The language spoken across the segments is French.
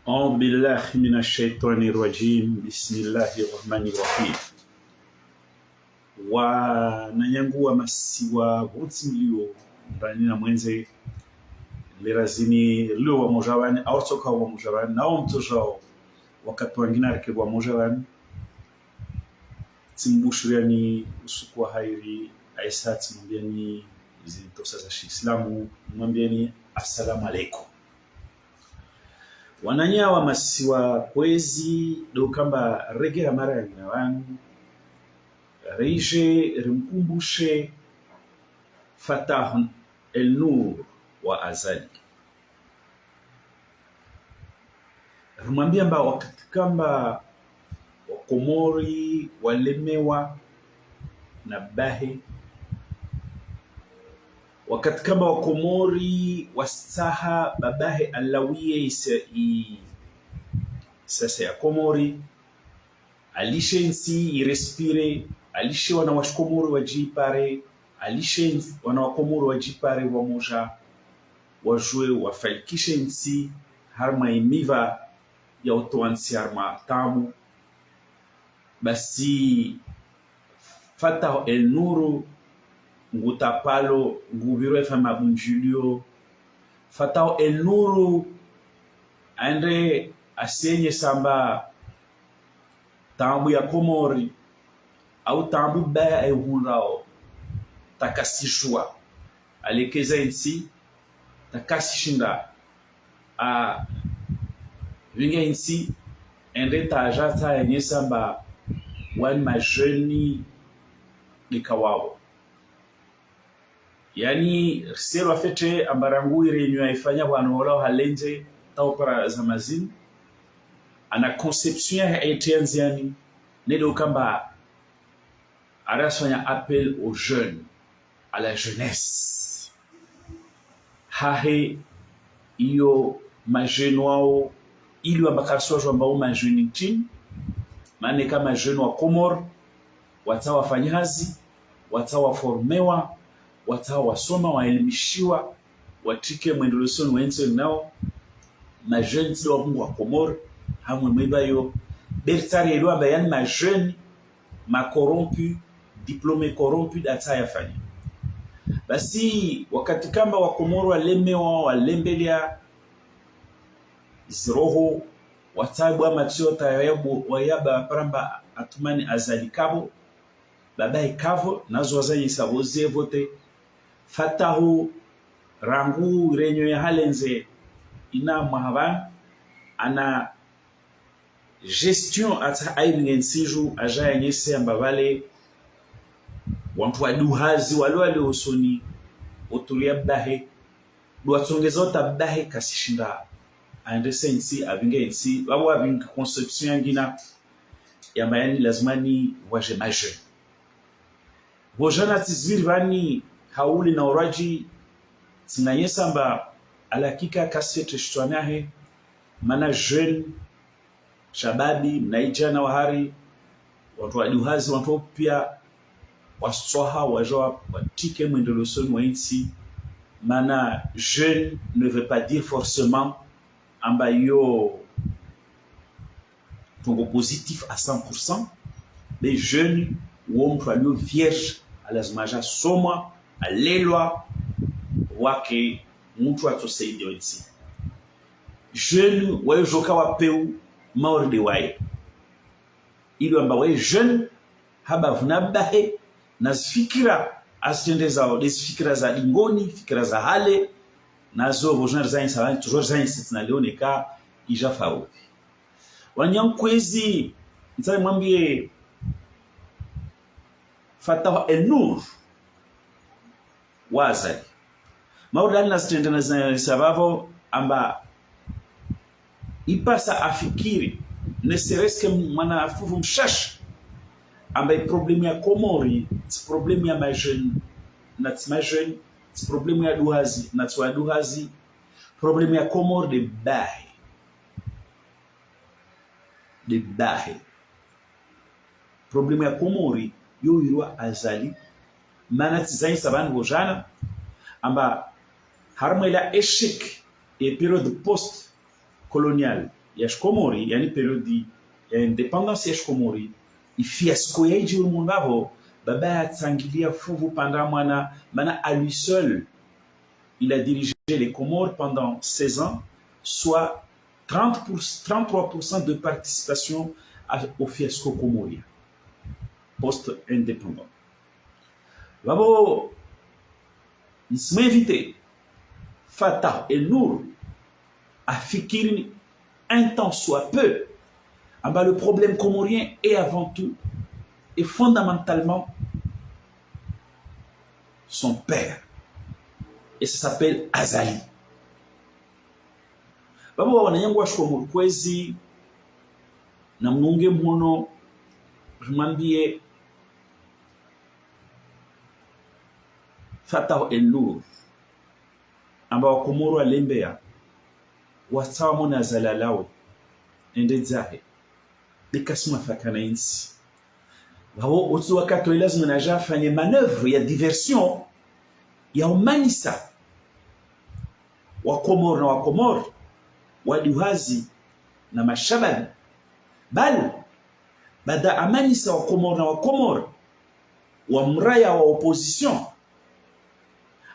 أعوذ بالله من الشيطان الرجيم بسم الله الرحمن الرحيم. Wananyangua masiwa wote mlio ndani na mwenze lerazini leo wa mojawani au toka wa mojawani nao mtojao wakati wengine alikuwa mojawani timbushuriani usiku wa hairi aisati mwambiani zitosa za Islamu mwambiani assalamu alaikum. Wananyawa masiwa kwezi dokamba regera mara ya wanu reije rimkumbushe Fatah el-Nur wa Azali. Rumambia mba wakati kamba wakomori walemewa na bahe, wakati kamba wakomori wastaha babahe alawiye sasa ya komori alishe nsi irespire, alishe wana washikomori wajipare, alishe wana wakomori wajipare wamoja wajue wafaikishe nsi harma imiva ya utoansi harma tamu. Basi Fatah el-Nur ngutapalo ngubiro fama bunjulio Fatah el-Nur andre asenye samba tambu ya komori au tambu baya ehunrao takasishwa alekeza insi takasishinda a vinga insi ende tajata yenye samba wani majeni nikawao. Yani sero afete ambarangu irenyu yaifanya wanu wala halenje tao para zamazini ana conception ya etienziani nedo kamba arasanya appel aux jeunes, à la jeunesse. Hahe iyo majeni wao ili wambakaswa ambao majeni nchini maana kama jeunes wa Komor watawa fanyazi, watawa formewa, watawa wasoma, waelimishiwa, watike mwendelesoni wenze nao majeunes wa Mungu wa Komor hamwe mwebayo bertari elwa bayan majeunes ma corrompu diplômé corrompu dataya fanya. Basi wakati kamba wa Komoro walemewa walembelia ziroho watabu amatio tayabu wayaba pramba atumani azali kabo babai kavo nazo wazayi saboze vote Fatahu rangu renyo ya halenze ina mahaban ana gestion ata aibingen siju aja yenyese ambavale wantu waduhazi wale usoni otulia bahe duatsongezota bahe kasishinda ande sensi abinga insi babo abinga conception yangina ya mayani lazimani waje maje bojana tizviri vani hauli na oraji tinayesamba alakika kasete shtwanahe mana jeune shababi naijana wahari watu waduhazi watu pia waswaha wajoa watike mwendelosoni wa insi mana jeune ne veut pas dire forcément amba yo tongo positif à 100%, les jeunes ou mtu alio vierge alazimaja soma alelwa wake mtu atosaidia insi jeune wayo joka wapeu maorde wae ili amba wae jeune haba vunabahe na fikira asitende zao desfikira za lingoni fikira za hale nazo bojana za insana toujours za insana leoneka ijafawo wanyankwezi ntsai mwambie Fatah el-Nur wazali maudani na stende na sababu amba ipasa afikiri ne sereske mwana afuvu mshash amba problemu ya Komori problemu ya majeni na tmajeni problemu ya duhazi na twa duhazi problemu ya Komor de bahe problemu ya Komori yo yirwa azali mana tizai saban bojana amba harma ila eshik e periode post colonial ya Komori, yani periodi ya independence ya Komori, ifiasko ya iji umunabo, baba ya tsangilia fuvu pandamwana, mana à lui seul, il a dirigé les Comores pendant 16 ans, soit 33% de participation au fiasco comorien, post-indépendant. Vamos, nous inviter Fatah et Nour à fikir un temps soit peu. Le problème comorien est avant tout et fondamentalement son père. Et ça s'appelle Azali. Babo wananyangwa shkomo kwezi na mnunge mwono jumambie Fatah el-Nur amba wakomoro alembea wasawa mona zalalawe ende zahe bikasuma fakana insi babo otu wakati lazima naja fanye manœuvre ya diversion ya umanisa wakomoro na wakomoro waduhazi na mashabani bali bada amanisa wakomoro na wakomoro wa mraya wa opposition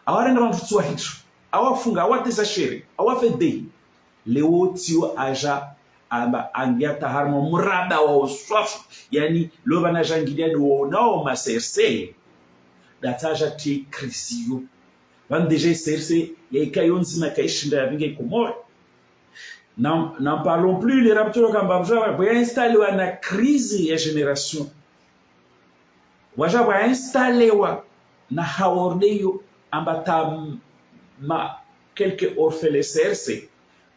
awarenda mfutswa hitu awafunga awateza shere awafedei leo tio aja aba angiata harmo muraba wa uswafu yani loba na jangilia do nao maserse dataja ti krisio van deja serse ya ikayonzi na kaishinda ya vinge komoro. N'en parlons plus, les raptors Kambabja vont installer une crise de génération. Waja va installer na haordeyo ambata ma quelques orphelins CRC.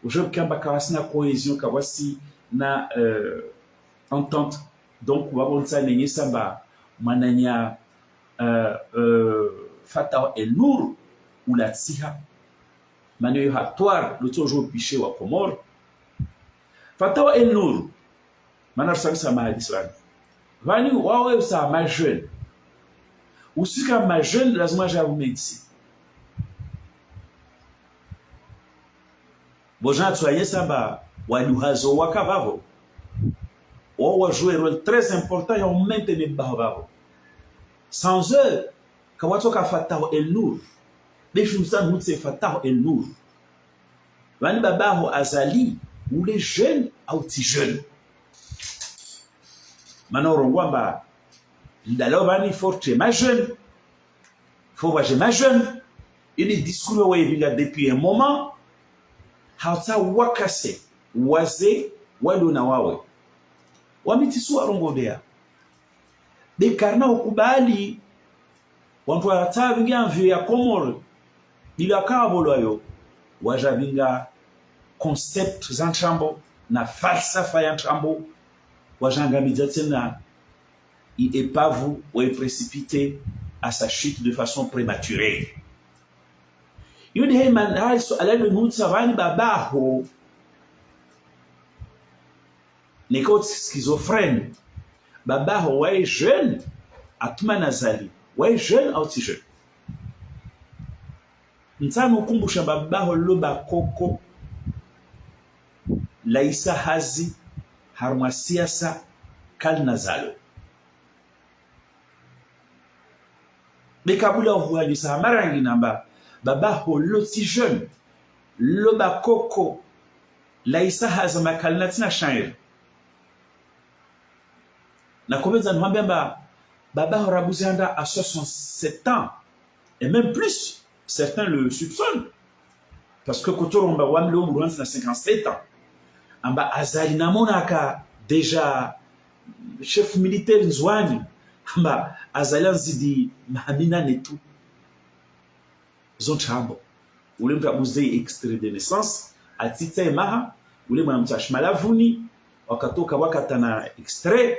Aujourd'hui kamba kawasi na cohésion kawasi na entente. Donc wabonsa nenye samba mananya Fatah el-Nur ou la tsiha. Manuel Hatouar, le toujours piché wa Comore. Fatah el-Nur, manar sa mahadisran. Vani wawe sa ma jeune. Usika ma jeune lazima jabu medsi. Bojan tsoye samba waluhazo wakavavo. Wa jouer un rôle très important et on maintenait bavavo. Sans eux, kawatoka Fatah el-Nur. Les choses nous c'est Fatah el-Nur. Vani babaho Azali ou les jeunes ou petits jeunes. Maintenant rongwamba ndalo vani forte ma jeune. Faut voir ma jeune. Il est discours ouais depuis un moment. Hata wakase waze walona wawe. Wamitisu rongodea. De karna ukubali wantu hata vingia mvio ya Komoro. Bila kabolo yo wajavinga concept zanchambo na falsafa ya nchambo wajangamiza tena iepavu ou précipité à sa chute de façon prématurée. Yo de man so ala le nous savani babaho neko schizophrène babaho ouais jeune atuma nazali ouais jeune ou ti jeune. Nsano kumbusha babaho loba koko laisa hazi harmasiasa kalnazalo bekabula huwa lisa marangi namba babaho loti jeune loba koko laisa haza makalnatina shair na komeza nwambemba babaho rabuzanda à 67 ans et même plus. Certains le soupçonnent. Parce que Kotoromba Wamlo Mouran a 57 ans. Amba Azali Namonaka, déjà chef militaire Nzwani. Amba Azali Nzidi Mahamina Netou. Zonchambo. Ou le mouze extrait de naissance. A Titsa Maha. Ou le mouche Malavuni. Wakato Kawakatana extrait.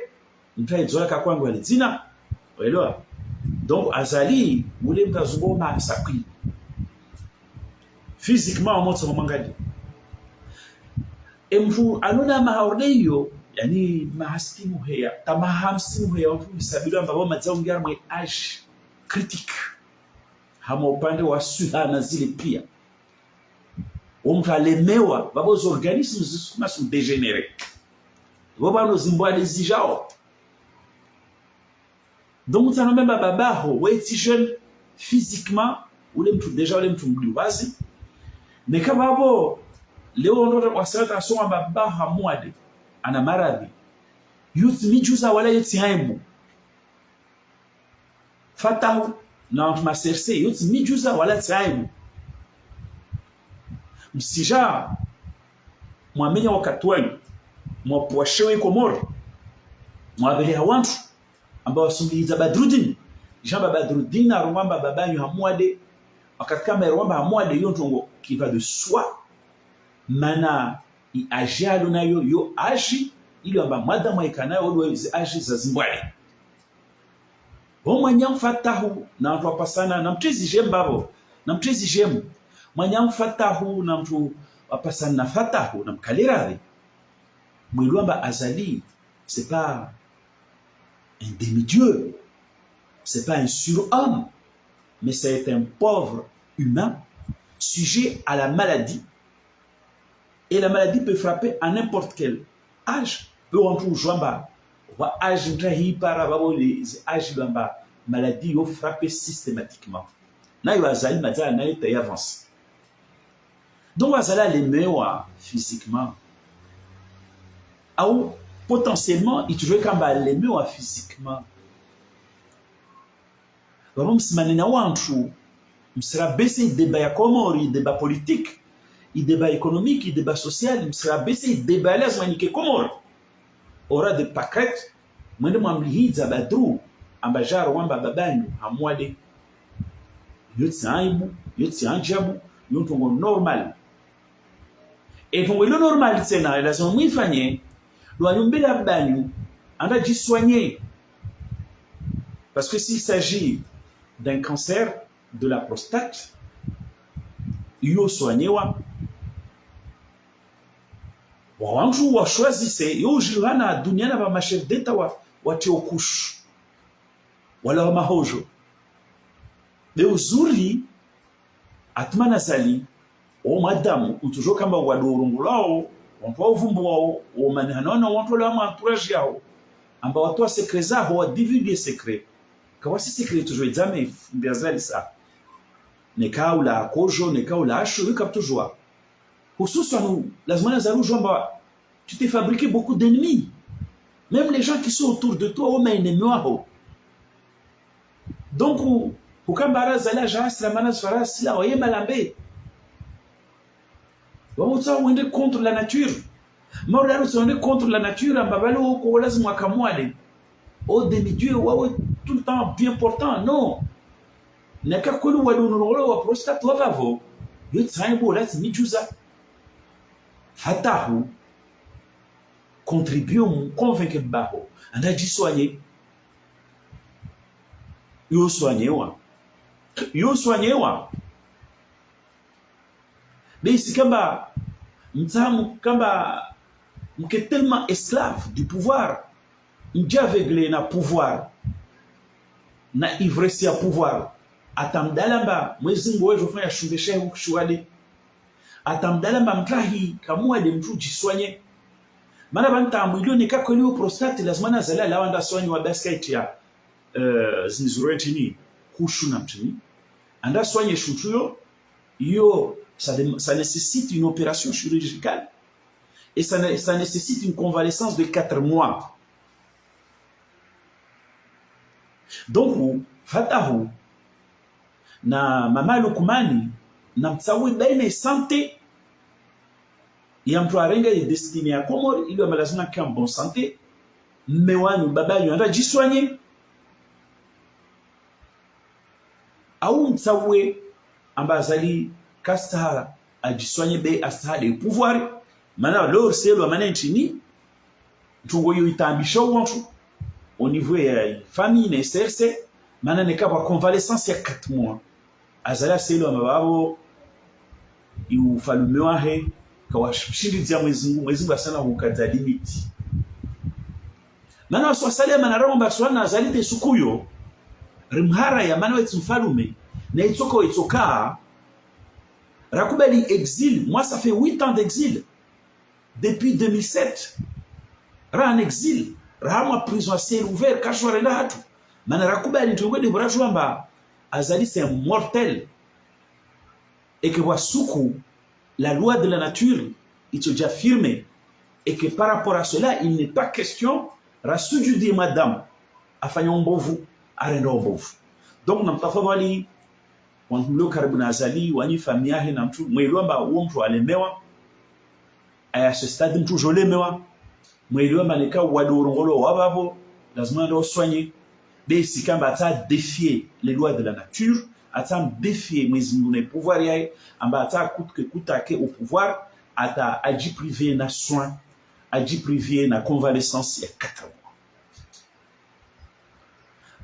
Mta Nzola Kakwango Alizina. Oueloa. Donc Azali, ou le mouze Ma Sakri. Physiquement, on monte sur mangadi. Et mfu anona maordeyo, yani mahaskimu heya, tamahamsimu heya, mfu misabilo ambao mazao ngira mwe age critique. Hama upande wa suha na zile pia. mtu alemewa baba os organismes zisukuma dégénérer baba no zimbwale zijao. Donc mtu anambeba babaho weti jeune physiquement ule mtu déjà ule mtu mliwazi ne kama hapo leo ndo wasata asoma babaha mwade ana maradhi youth mijuza wala yeti haibu fatahu na maserse youth mijuza wala tsaibu msija mwamenya wakati wenu mwapuashewe Komoro mwabele hawantu ambao wasumbiza Badruddin Jean Badruddin arwamba babanyu hamwade wakati kama arwamba hamwade yo ntongo qui va de soi mana i ajalo nayo yo aji ili amba mwada mwaikanayo odwe aji za Zimbabwe mwanya fatahu na mtu apasana na mtezi jembabo na mtezi jemu mwanya fatahu na mtu apasana na fatahu na mkalirari mwilwamba azali c'est pas un demi-dieu, c'est pas un surhomme, mais c'est un pauvre humain sujet à la maladie. Et la maladie peut frapper à n'importe quel âge. Peut rentrer au jamba, âge les âges de la maladie ont frappé systématiquement. Là, il va aller maintenant et avance. Donc, il va aller les meilleurs physiquement. Ou potentiellement, il trouve quand même les meilleurs physiquement. Vraiment, si manena wanchu, sera baissé débat ya Komori, débat politique, il débat économique, il débat social, il sera baissé débat les manike Komori. Aura de paquet, mwende mwamlihiza badru, ambajara wamba babanyu hamwade. Yotsi aibu, yotsi anjabu, yotongo normal. Et pour le normal, c'est là, la zone mwifanye, doit yombela babanyu, anda soigner. Parce que s'il s'agit d'un cancer de la prostate, yo soignewa. Wanju wa choisissez, yo jilana duniana ba machef d'État wa teokush. Wala wa mahojo. De uzuri atmana sali o madamu utujo kamba wadurungulao, wampa uvumbu wao, o manhanona wampa la entourage yao. Amba watoa secret zao wa divulguer secret. Kwa si secret toujours examen biazali sa. Neka ula kojo, neka ula asho, yuka toujours. Hususan lazima za rujomba tu t'es fabriqué beaucoup d'ennemis. Même les gens qui sont autour de toi ont un ennemi wao. Donc ukambara zala jas la manas faras la oye malambe. Wamutsa wende contre la nature. Maula wende contre la nature ambabalo ko lazima kamwale. Oh demi-dieu wao tout le temps bien portant non. Neka kulu walunuro wa prostate wavavo. Yotsaimbo lati mijuza. Fatahu contribue convaincre baho anda soigner yo soignewa mais si kamba mtamu kamba mke tellement esclave du pouvoir aveuglé na pouvoir na ivresse ya pouvoir atamdalamba mwezi ngo wewe fanya shungeshe kushuade atamdalamba mtrahi kamua de mtu jiswanye mana banta mwilio ni kako liyo prostate lazima na zala la wanda soigner wa basket ya zinizurentini kushu na mtini anda soigner shutuyo yo ça nécessite une opération chirurgicale et ça nécessite une convalescence de 4 mois. Donc fatahu na mama Lukumani na mtsawi baina santé ya mtu arenga ya destiny ya Komoro ili lazima kwa bonne santé mewanu babanyu anda jiswanye au mtsawe ambazali kasta ajiswanye be asade pouvoir mana lor selo mana nchini tungo yo itambisha wantu au niveau ya famille ne serse mana ne kapa convalescence ya 4 mois azala selo amababo iufalumewa he kawashindizia mwezi basana hukaza limiti mana swasale mana romba swana azalite sukuyo rimhara ya mana wetu mfalume na itoko itoka Rakubali exil. Moi, ça fait 8 ans d'exil. Depuis 2007. Ra en exil. Ra ma prison à ciel ouvert. Kachware na hatu. Mana Rakubali ntongo de Brajouamba. Azali, c'est un mortel. Et que Wasuku, la loi de la nature, il se déjà affirmé. Et que par rapport à cela, il n'est pas question, Rasudu dit madame, afanyon bovu, arendo bovu. Donc, nous avons dit, on a karibu na azali, wani famia he na mtu, mweliwamba uo mtu alemewa, aya ce stade mtu jolemewa, mweliwamba nika wadurungolo wababo, lazima ndo soigner, besi kamba ata défier les lois de la nature, ata défier mwezi mune pouvoir yae, amba ata kutake au pouvoir, ata aji privé na soin, aji privé na convalescence ya 4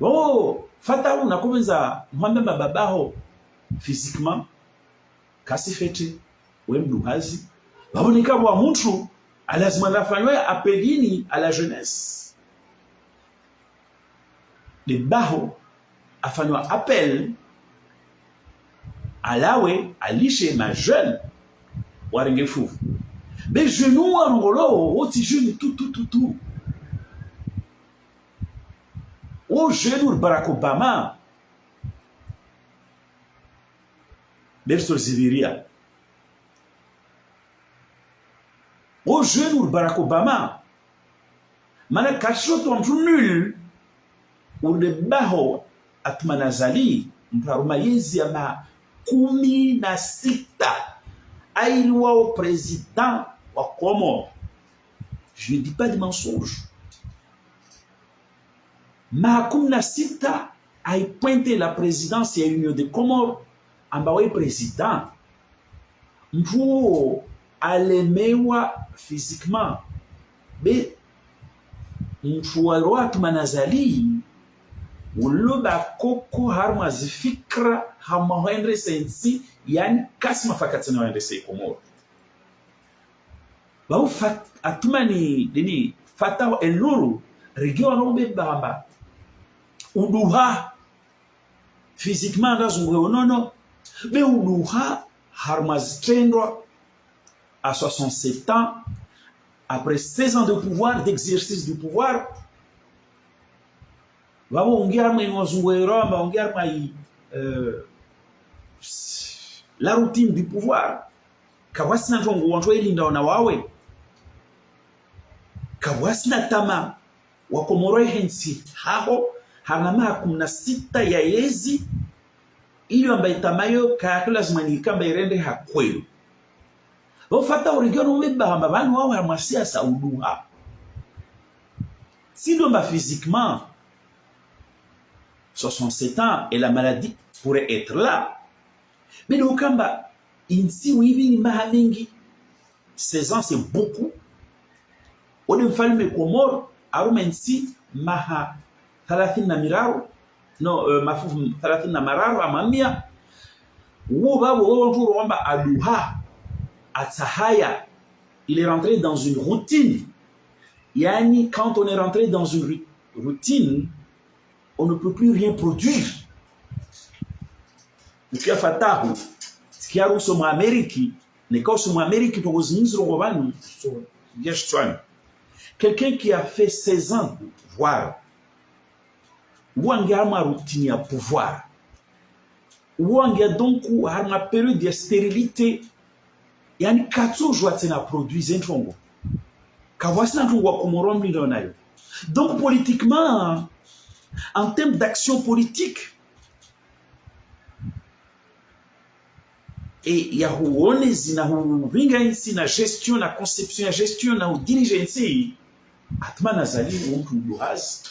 mois. Oh, fatawu na kubenza mwamba babaho physiquement kasi fete we mduhazi babonika bwa mtu alazima nafanywe apelini à la jeunesse le baho afanywa appel alawe alishe ma jeune warenge fufu be genou angolo oti jeune tout o jeune Barack Obama Berso Ziviria. Au jeune Barack Obama, mana kashoto mtu nul, ule baho atmanazali, mparuma yezi ya ma 16 ailiwa au président wa Comores. Je ne dis pas de mensonge. Ma 16 a pointé la présidence et l'Union des Comores. Ambawe président mfu alemewa physiquement be mfu watu manazali uloba koko harma zifikra hamahendre sensi yani kasma fakatana waende se Komoro ba fat atumani deni fata eluru regio nombe bamba uduha physiquement ngazungwe nono mais Oulouha Harmaztrendwa à 67 ans, après 16 ans de pouvoir, d'exercice du pouvoir, la routine du pouvoir. Kawasina tongo wanjwe linda na wawe. Kawasina tama wakomoroi hensi haho hanama 16 ya yezi ili ambaye tamayo kakula zimani kamba irende hakwelu. Bofata origono mbeba mbabani wao harmasia sauduha. Si l'homme physiquement 67 ans et la maladie pourrait être là. Mais le kamba insi wibi mahamengi 16 ans c'est beaucoup. On ne fait me Komoro arumensi maha 30 na miraro. No, mafufu 30 na mararo amamia wo babo wo nturo wamba aduha atahaya il est rentré dans une routine yani quand on est rentré dans une routine on ne peut plus rien produire ukia fatahu sikiaru somo Ameriki nekao somo Ameriki togozinzro ngobanu so yeshwan quelqu'un qui a fait 16 ans voire Ouanga ma routine à pouvoir. Ouanga donc ma période de stérilité. Yani 4 jours à produire un Kawasina wa Komorom lidonayo. Donc politiquement, en termes d'action politique, et il y a ouonezi na winga insi na gestion, na conception, na gestion, na dirigeance, atmana zali wontu duhaz.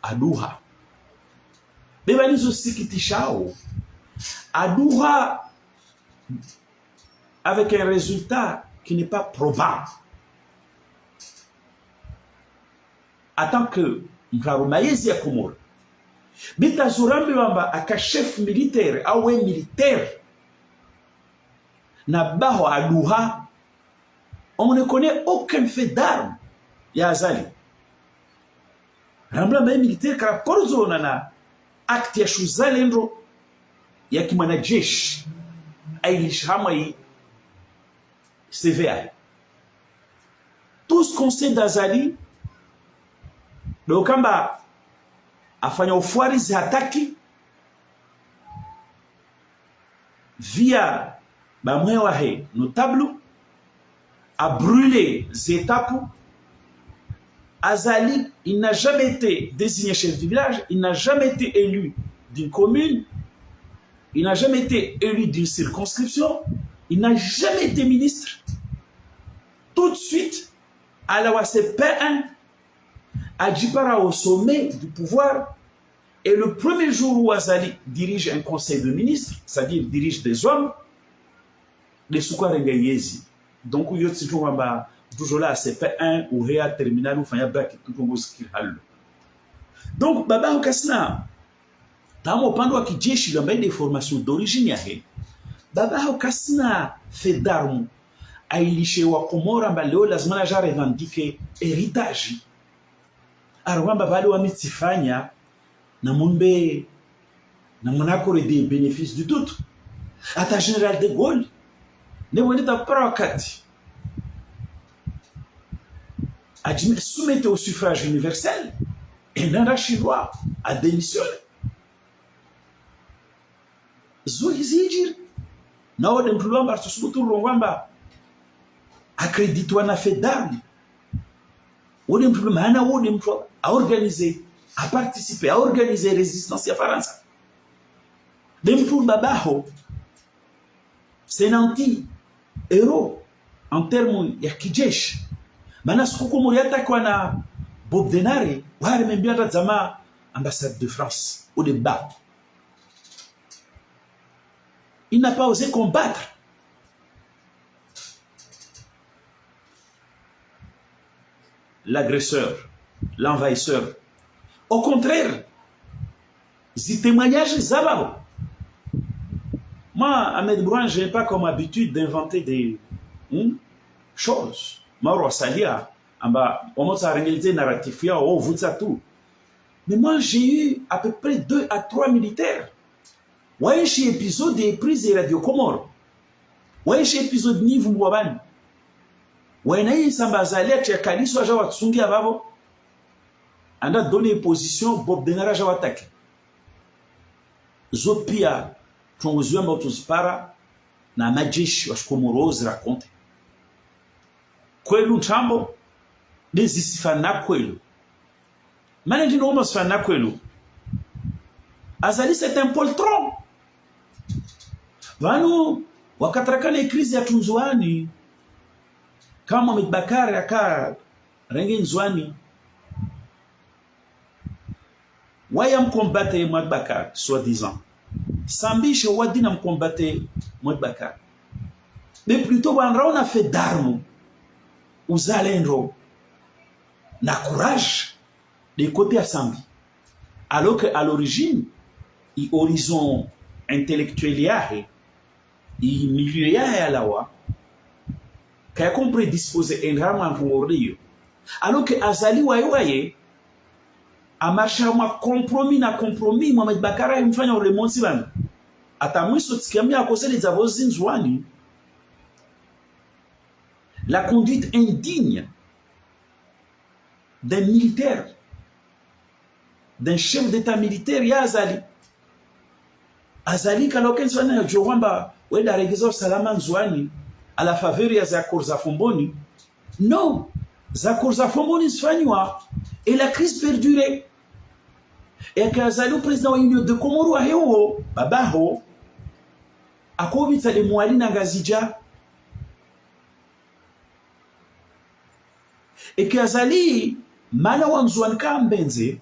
Aduha. Bebanizo sikitishao. Aduha avec un résultat qui n'est pas probable. En tant que Mkarumayezi ya Komoro. Bita Zurambi wamba aka chef militaire, awe militaire. Na baho Aduha. On ne connaît aucun fait d'armes. Ya Azali. Rambla mae militaire kara korzo na acte ya shuzalendo ya kimwanajeshi ailishamai CVA. Tout ce qu'on sait d'Azali, Dokamba afanya ufuarizi hataki via bamwewahe notable a brûlé les étapes. Azali, il n'a jamais été désigné chef du village, il n'a jamais été élu d'une commune, il n'a jamais été élu d'une circonscription, il n'a jamais été ministre. Tout de suite, à la P1, Adjipara au sommet du pouvoir, et le premier jour où Azali dirige un conseil de ministres, c'est-à-dire dirige des hommes, les Soukouarengayezi. Donc, il y a toujours là, c'est P1 ou Réa terminal ou Fanya Brak, tout le monde qui hal. Donc, Baba Okasna, Tamo Pando Akijeshi, il a des formations d'origine. Baba Okasna fait d'armes. Ailishe wa Komora Baleo, las manager revendiqué héritage. Arwamba Bale wa Mitzifanya, na Mumbe, na Monakore des bénéfices du tout. Ata général de Gaulle, ne woneta prakati. Adjime soumettait au suffrage universel et Nanda Chinois a démissionné. Zoizijir, na wode mplomba tusubutu rongwamba accréditwa na fait d'armes. Wode mplomba ana wode mplomba a organisé, a participé, a organisé résistance à France. Demplomba baho, c'est un anti-héros en termes ya kijeshi. Mana sukuku muriata kwa na Bob Denare, wale membiata zama ambassade de France au débat. Il n'a pas osé combattre. L'agresseur, l'envahisseur. Au contraire, ces témoignages zababo. Moi, Ahmed Brouan, je n'ai pas comme habitude d'inventer des choses. Mauro Salia, on m'a réalisé narratif, oh, vous ça tout. Mais moi, j'ai eu à peu près 2 à 3 militaires. Ouais, chez épisode des prises et radio Comore. Ouais, chez épisode niveau Mouaban. Ouais, naïe Sambazalia, tu as cali soit Jawat Sungi Avavo. On a donné position, Bob Denara Jawatak. Zopia, ton yeux m'autospara, na Majish, was Comoros raconte. Kwelu Chambo, des ici fana Kwelu. Managing almost fana Kwelu. Azali, c'est un poltron. Vanu, wakatakane crise ya Tunzwani. Kama Mbakari aka rengi Nzwani. Waya mkombate Mbakari, soi-disant. Sambishe wadina mkombate Mbakari. Mais plutôt, on a fait d'armes. Uzalendo na courage des côtés Sambi. Alors qu'à l'origine, l'horizon intellectuel yahe, il milieu yahe alawa, kaya compris disposer un rama pour rio. Alors que Azali waye, a marché à compromis na compromis, Mohamed Bakara mfanya remonti bana. Atamwiso tsikamia akose les avozin zwani. La conduite indigne d'un militaire, d'un chef d'état militaire, il y a Azali. Azali, quand on soit un Joramba, ou la région Salaman Zouani, à la faveur de Zakor Zafomboni, non, Zakor Zafomboni soignwa, et la crise perdurait. Et qu'Azali, le président de Komoro, a Heo, Babaho, a Covid, ça les Mouali Nagazija. Et que Azali, mana wanzuan kambenze,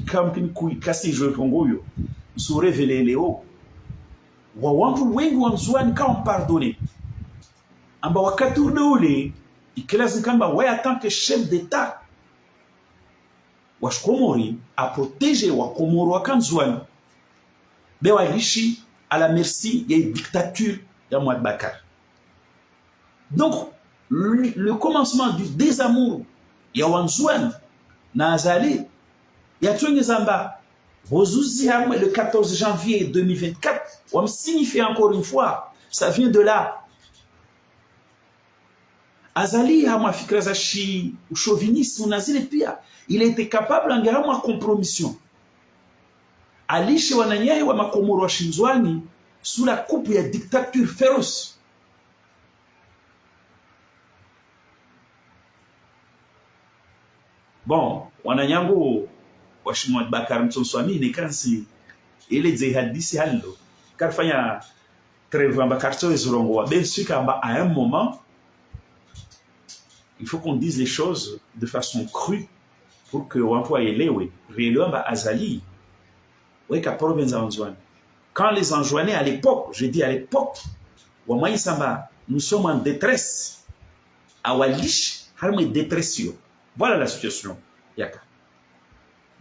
kampin kui kasi jwe kongoyo, sou révélé léo. Wa wampu wengi wanzuan kam pardonné. Amba wakatourne ule, ikelazi kamba waya tant que chef d'état. Wash Komori a protégé wa Komoro wakanzuan. Bewa lishi à la merci de la dictature de Mouad Bakar. Donc, le commencement du désamour, il y a Wanzouan, Nazali, il y a Tchouengezamba, le 14 janvier 2024, On me signifie encore une fois, ça vient de là. Azali hama fikra za chauvinisme na zile pia, il était capable angera ma compromission. Alishe wananyahi wa makomoro wa Shinzwani sous la coupe ya dictature féroce. Bon, wananyangu wa Shimwa Bakar Mtsonswami ni kansi ile ze hadisi hallo. Karfanya trêve Bakar Tsorongo wa ben sukamba à un moment il faut qu'on dise les choses de façon crue pour que employé lewe réellement azali ouais ka province Anjouane. Quand les Anjouanais à l'époque, je dis à l'époque, wa Samba, nous sommes en détresse. À Walish, harme détresse. Voilà la situation. Yaka.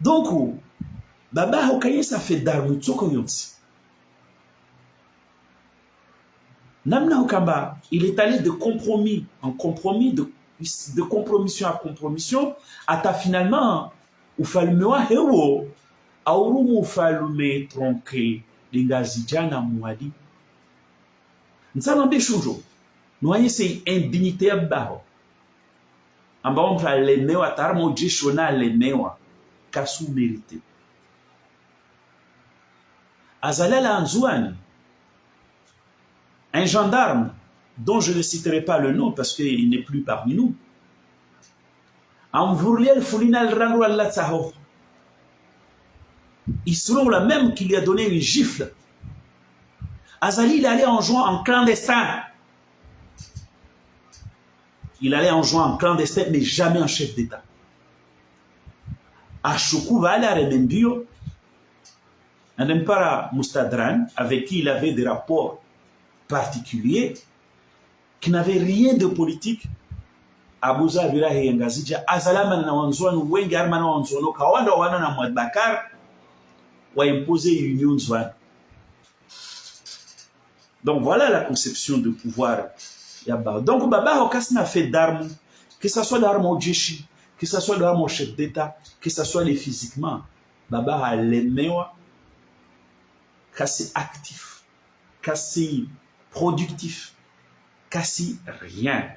Donc, Baba Hokaye ça fait d'armes tsoko yonsi. Namna Okamba, il est allé de compromis en compromis, de compromission à compromission, ata finalement, ufalme wa hewo, aurumu ufalme tronqué, lingazi jana mwadi. Nsalambe shunjo, noye c'est indignité abaho. Amba on va lemewa tarmo jishona lemewa kasu mérité. Azalala Anjouane, un gendarme dont je ne citerai pas le nom parce qu'il n'est plus parmi nous. Amvourliel Foulinal Rango Al-Latsaho. Ils seront là même qui lui a donné une gifle. Azali, il allait en jouant en clandestin. Il allait en jouant en clandestin, mais jamais en chef d'État. Achoukou va aller à Remembio, un empara Moustadran, avec qui il avait des rapports particuliers, qui n'avait rien de politique. Abouza Vira Hengazija, Azalaman na wanzouan, Wengarman wanzouano, Kawanda wana na Mouad Bakar, wa imposer l'union zouane. Donc voilà la conception de pouvoir. Donc Baba Hokas n'a fait d'armes, que ce soit d'armes au Djeshi, que ce soit d'armes au chef d'État, que ce soit les physiquement. Baba a l'aimewa, quasi actif, quasi productif, quasi rien.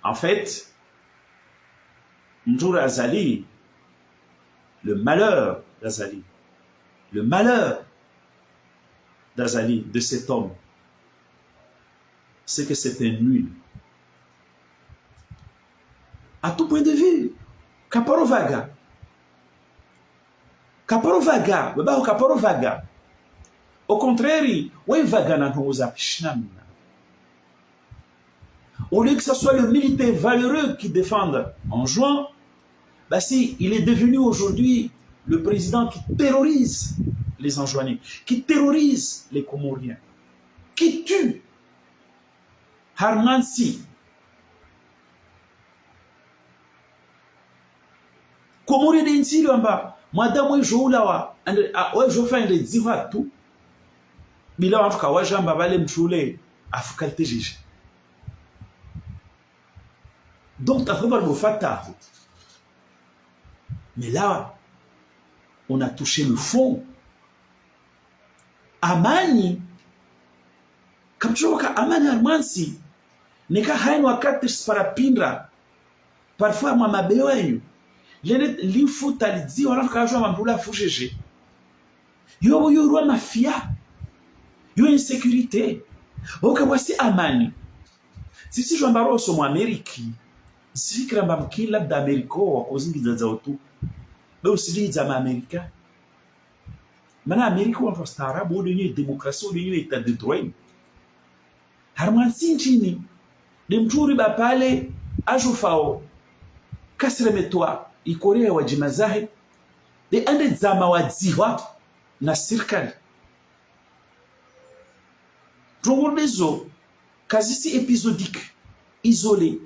En fait, Njour Azali, le malheur d'Azali, le malheur d'Azali, de cet homme, c'est que c'était nul. À tout point de vue, Kaparo Vaga. Kaparo Vaga, Baba Kaparo Vaga. Au contraire, oui, Vaga n'a pas Shnamna. Au lieu que ce soit le militaire valeureux qui défende en juin, bah si, il est devenu aujourd'hui le président qui terrorise les Anjouanais, qui terrorise les Comoriens, qui tue Harmansi. Comorien d'Insi, madame, je fais un rédziva tout. Mais là, en tout cas, je vais me chouler à Foucalte Jige. Donc, tu as fait le fatah. Mais là, on a touché le fond. Amani, comme tu vois, Amani Armansi, n'est qu'à haïn wakati sparapindra. Parfois, moi, ma béoïne, l'info talidi, on a fait un mamboula fouché. Yo roi mafia, yo insécurité. Ok, voici Amani. Si je vais en sur mon Amérique, si je vais en Kila d'Amérique, ou à cause de Zautu, mais aussi des Américains. Maintenant, l'Amérique, on va se arabe, on a une démocratie, on a une état de droit. Harman Sinchini, les mtouri bapale, ajufao, kasremetwa, ikorea wajimazahe, de ande zama wadziwa, na sirkali. Tongolezo, quasi épisodique, isolé,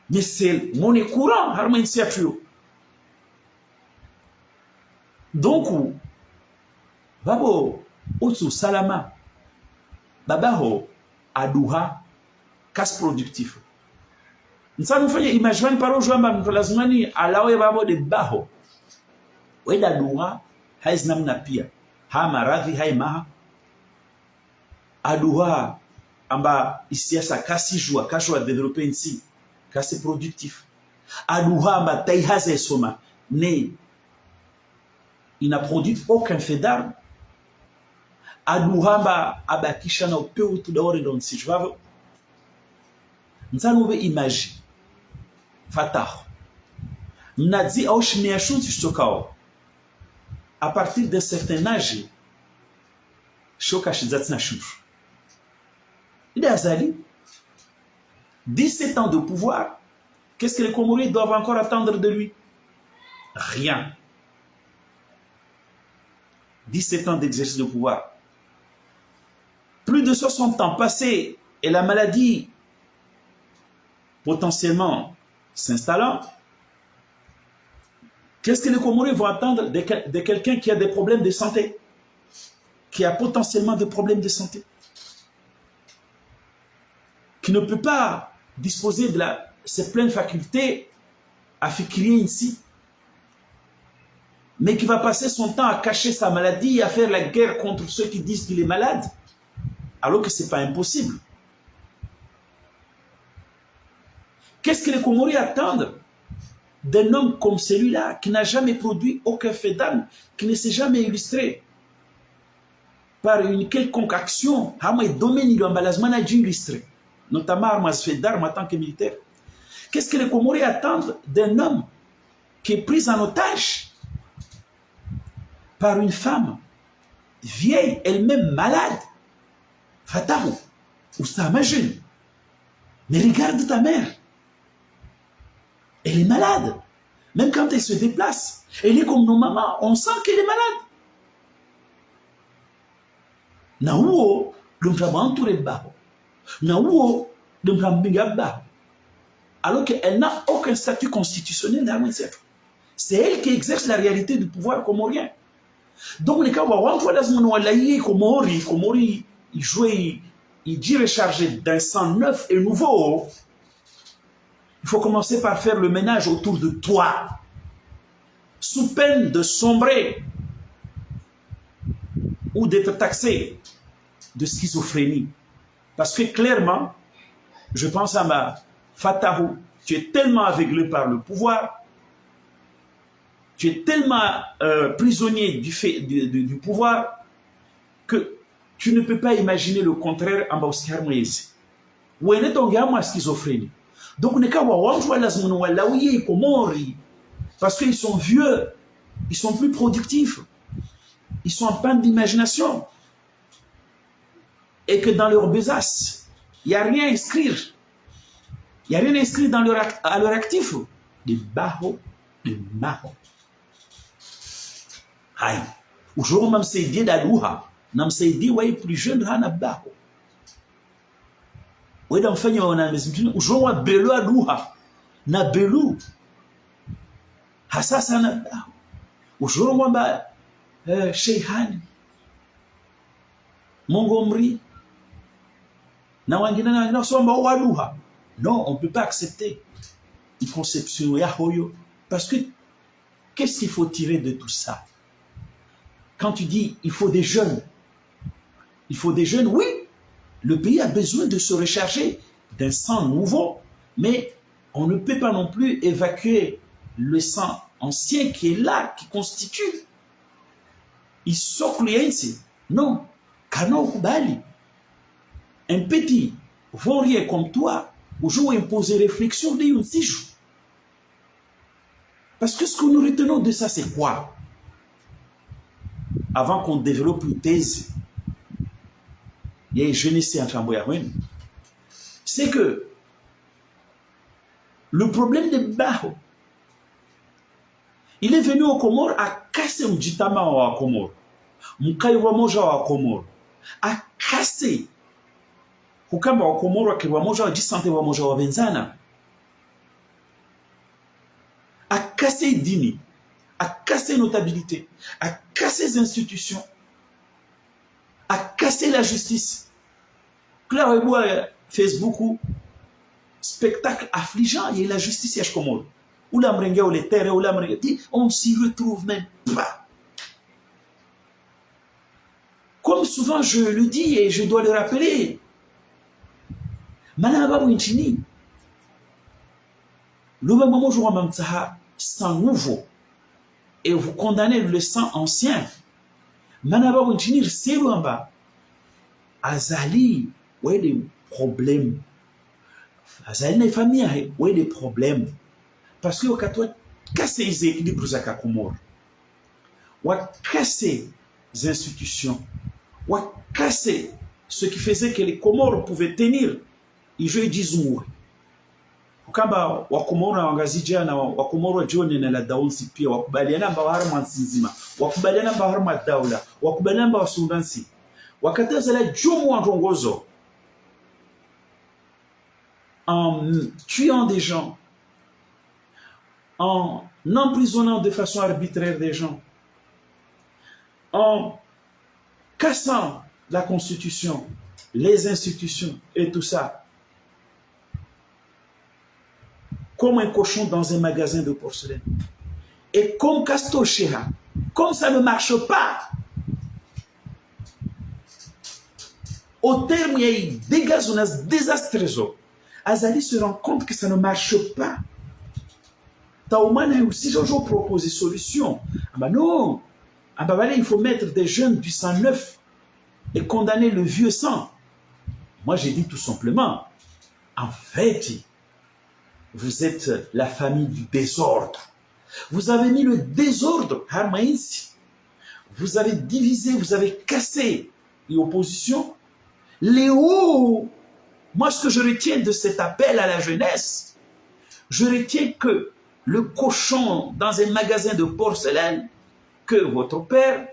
mais c'est monnaie courant, Harman Siatrio. Donc, Babo, Otsu Salama, Babaho, Adouha, casse productif. Nous savons faire imaginer par aujourd'hui, nous lazimani alawe babo de baho. Weda Adouha, haiz namna pia, ha maradhi hai maha. aduha amba isiasa kasi joa kasho a développer ici kasi productif aduha amba taihaze soma ne il n'a produit aucun fait d'armes aduha amba abakisha na upeu tudawore don si jvavo nzanube image fatah mnadzi au shmiashun tishokao à partir d'un certain âge choka shizatsna shush il est azali 17 ans de pouvoir. Qu'est-ce que les Comoriens doivent encore attendre de lui? Rien. 17 ans d'exercice de pouvoir. Plus de 60 ans passés et la maladie potentiellement s'installant. Qu'est-ce que les Comoriens vont attendre de quelqu'un qui a des problèmes de santé? Qui a potentiellement des problèmes de santé? Qui ne peut pas disposer de ses pleines facultés à fikrir ici, mais qui va passer son temps à cacher sa maladie et à faire la guerre contre ceux qui disent qu'il est malade, alors que ce n'est pas impossible. Qu'est-ce que les Comoriens attendent d'un homme comme celui-là, qui n'a jamais produit aucun fait d'armes, qui ne s'est jamais illustré par une quelconque action, notamment armes fait d'armes en tant que militaire? Qu'est-ce que les Comoriens attendent d'un homme qui est pris en otage par une femme vieille, elle-même malade? Fatahu, ou ça imagine. Mais regarde ta mère. Elle est malade. Même quand elle se déplace, elle est comme nos mamans. On sent qu'elle est malade. Naouo, l'homme va entourer de bas. Naouo, l'homme va m'engager bas. Alors qu'elle n'a aucun statut constitutionnel dans le cercle. C'est elle qui exerce la réalité du pouvoir comorien. Donc, les cas où on voit les Comori, il jouait, il dit recharger d'un sang neuf et nouveau. Il faut commencer par faire le ménage autour de toi, sous peine de sombrer ou d'être taxé de schizophrénie. Parce que clairement, je pense à ma Fatahu, tu es tellement aveuglé par le pouvoir, tu es tellement prisonnier du pouvoir que tu ne peux pas imaginer le contraire en Oscar Moïse. Où est ton gamin schizophrénie? Donc, parce qu'ils sont vieux, ils sont plus productifs, ils sont en panne d'imagination. Et que dans leur besace, il n'y a rien à inscrire. Il n'y a rien à inscrire dans à leur actif. Des barreaux, des marrons. Aïe. Aujourd'hui, même si c'est d'Alouha, même si c'est ouais plus jeune, il y a barreau. Oui, dans le fait, on a aujourd'hui, on a belou Alouha. Na belou. Hassasa na barreau. Aujourd'hui, on a Sheikhan. Montgomery. Non, on ne peut pas accepter une conception yahoyo. Parce que qu'est-ce qu'il faut tirer de tout ça? Quand tu dis il faut des jeunes, oui, le pays a besoin de se recharger d'un sang nouveau, mais on ne peut pas non plus évacuer le sang ancien qui est là, qui constitue. Il sort non, Kano Kubali. Un petit vaurien comme toi, aujourd'hui imposer réflexion de une jours. Parce que ce que nous retenons de ça, c'est quoi? Avant qu'on développe une thèse, il y a une jeunesse en Chamboyarouen. C'est que le problème de Baho, il est venu au Comore à casser Mjitama au Comore, Mukaiwa Moja au Comore, à casser Kukamba wa Komoro akiwa moja wa jisante wa moja wa benzana. À casser dini, à casser notabilité, à casser les institutions, à casser la justice. Claire Weboua Facebook ou spectacle affligeant, il y a la justice à Komoro. Ou la mrengue ou les terres ou la mrengue dit on s'y retrouve même pas. Comme souvent je le dis et je dois le rappeler. Mana babu nchini. Loba mamo joua mamtsaha sang nouveau. Et vous condamnez le sang ancien. Mana babu nchini riselu amba. Azali, ouais des problèmes. Azali na famille, ouais des problèmes. Parce que quand toi casser les équilibres à Kakumor, ou casser les institutions, ou casser ce qui faisait que les Comores pouvaient tenir, ils jouaient 10 mois. Kamba wakomoro na wangazija na wakomoro jone na la daunsi pia wakubaliana mba harma nzima wakubaliana mba harma daula wakubaliana mba wasundansi wakataza la jumu wantongozo en tuant des gens, en emprisonnant de façon arbitraire des gens, en cassant la constitution, les institutions et tout ça, comme un cochon dans un magasin de porcelaine. Et comme Castocheha, comme ça ne marche pas, au terme, il y a eu des gazonnages désastreux. Azali se rend compte que ça ne marche pas. Taoumana aussi, j'ai proposé solution. Ah ben non, ah ben voilà, il faut mettre des jeunes du sang neuf et condamner le vieux sang. Moi, j'ai dit tout simplement, en fait, vous êtes la famille du désordre. Vous avez mis le désordre, Harmaïs. Vous avez divisé, vous avez cassé l'opposition. Léo, moi, ce que je retiens de cet appel à la jeunesse, je retiens que le cochon dans un magasin de porcelaine, que votre père,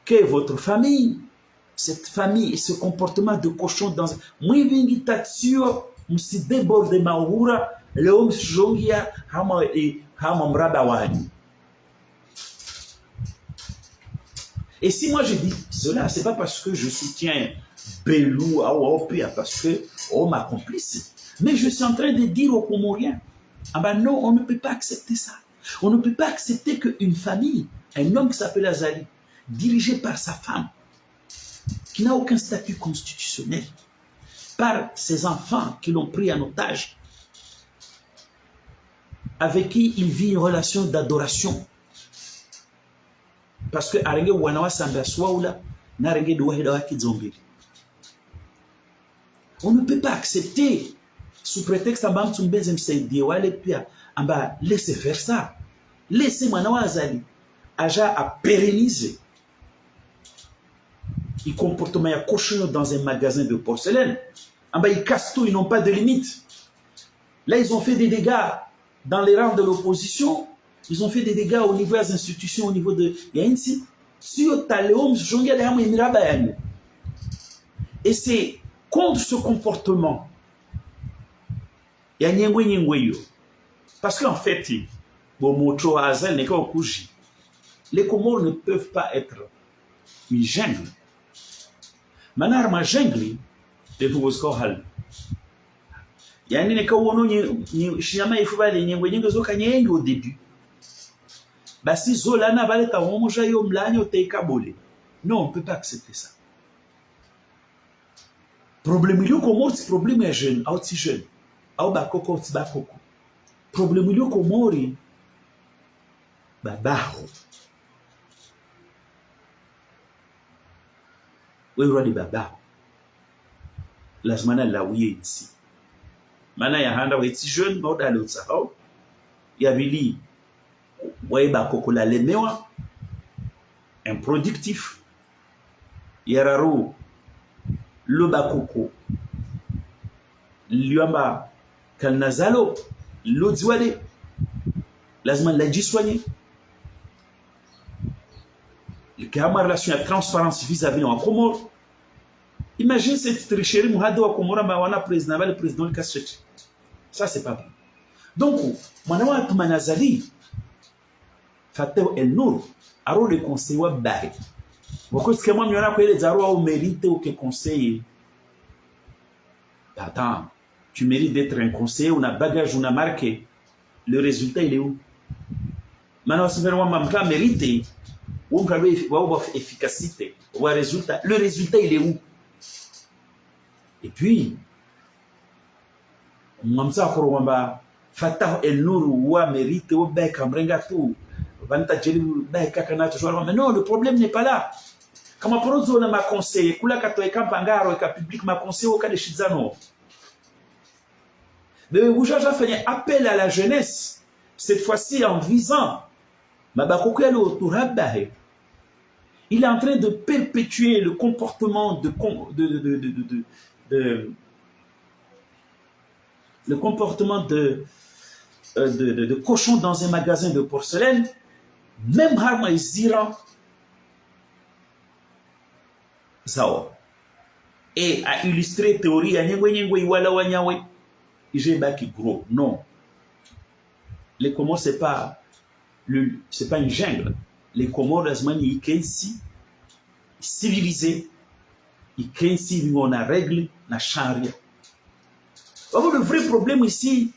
que votre famille, cette famille et ce comportement de cochon dans un... Et si moi je dis cela, c'est pas parce que je soutiens Belou, parce que m'a complice. Mais je suis en train de dire aux Comoriens, ah ben non, on ne peut pas accepter ça. On ne peut pas accepter qu'une famille, un homme qui s'appelle Azali, dirigé par sa femme, qui n'a aucun statut constitutionnel, par ses enfants qui l'ont pris en otage, avec qui il vit une relation d'adoration. Parce que Arenge Wanawa Sambaswaoula, Narenge Douahedawa Kizombiri. On ne peut pas accepter, sous prétexte Ambam Tsumbezem Seidiwale Pia, Amba, laissez faire ça. Laissez Manawa Azali, Aja à pérenniser. Ils comportement à cochon dans un magasin de porcelaine. Amba, ils cassent tout, ils n'ont pas de limite. Là, ils ont fait des dégâts dans les rangs de l'opposition. Ils ont fait des dégâts au niveau des institutions, au niveau de Yainsi. Et c'est contre ce comportement. Parce qu'en fait, les Comores ne peuvent pas être une jungle. Manar ma jungle, de tout ce qu'on yani ne kawono ni shiyama ifuba le nyengwe nyenge zo kanyengo au début. Basi zola na vale ta womoja yo mlanyo teika bole. Non, on peut pas accepter ça. Problème ilio Comore, c'est problème ya jeune, au ti jeune. Au bakoko ti bakoko. Problème ilio Comore babaho. Wewe ni babaho. Lazima na lawiye ici. Mana ya handa weti jeune boda lotsa ho ya bili waiba kokola lemewa improductif yararu loba koko liamba kalnazalo lodziwale lazima la jiswanye il y a une relation de transparence vis-à-vis en Comore. Imagine cette tricherie Mouhado à Comora Mawana président le président de Kassechi. Ça, c'est pas bon. Donc, Manawa Tumanazali, Fatou El Nour, Aro le conseil wa Baye. Beaucoup de ce que moi, il y en a qui les Aro au mérite ou que conseiller. Attends, tu mérites d'être un conseiller, on a bagage, on a marqué. Le résultat, il est où? Maintenant, si vraiment Mamka mérite, où on a efficacité, on voit résultat. Le résultat, il est où? Et puis, on sait que Fatah El Nour ou mérite ou bec amrenga tout. Vanta jeli bec kakana toujours. Mais non, le problème n'est pas là. Comme on zone m'a conseillé, kula kato e kampangaro e ka public m'a conseillé au cas de Chizano. Mais Boujaja fait un appel à la jeunesse, cette fois-ci en visant Mabakokelo Tourabahe. Il est en train de perpétuer le comportement le comportement de cochon dans un magasin de porcelaine, même Harma Zira, Sao. Et à illustrer théorie, gros. Non. Les Comores, c'est pas une jungle. Les Comores, ils sont civilisés, ils sont na règle, na charia. Le vrai problème ici,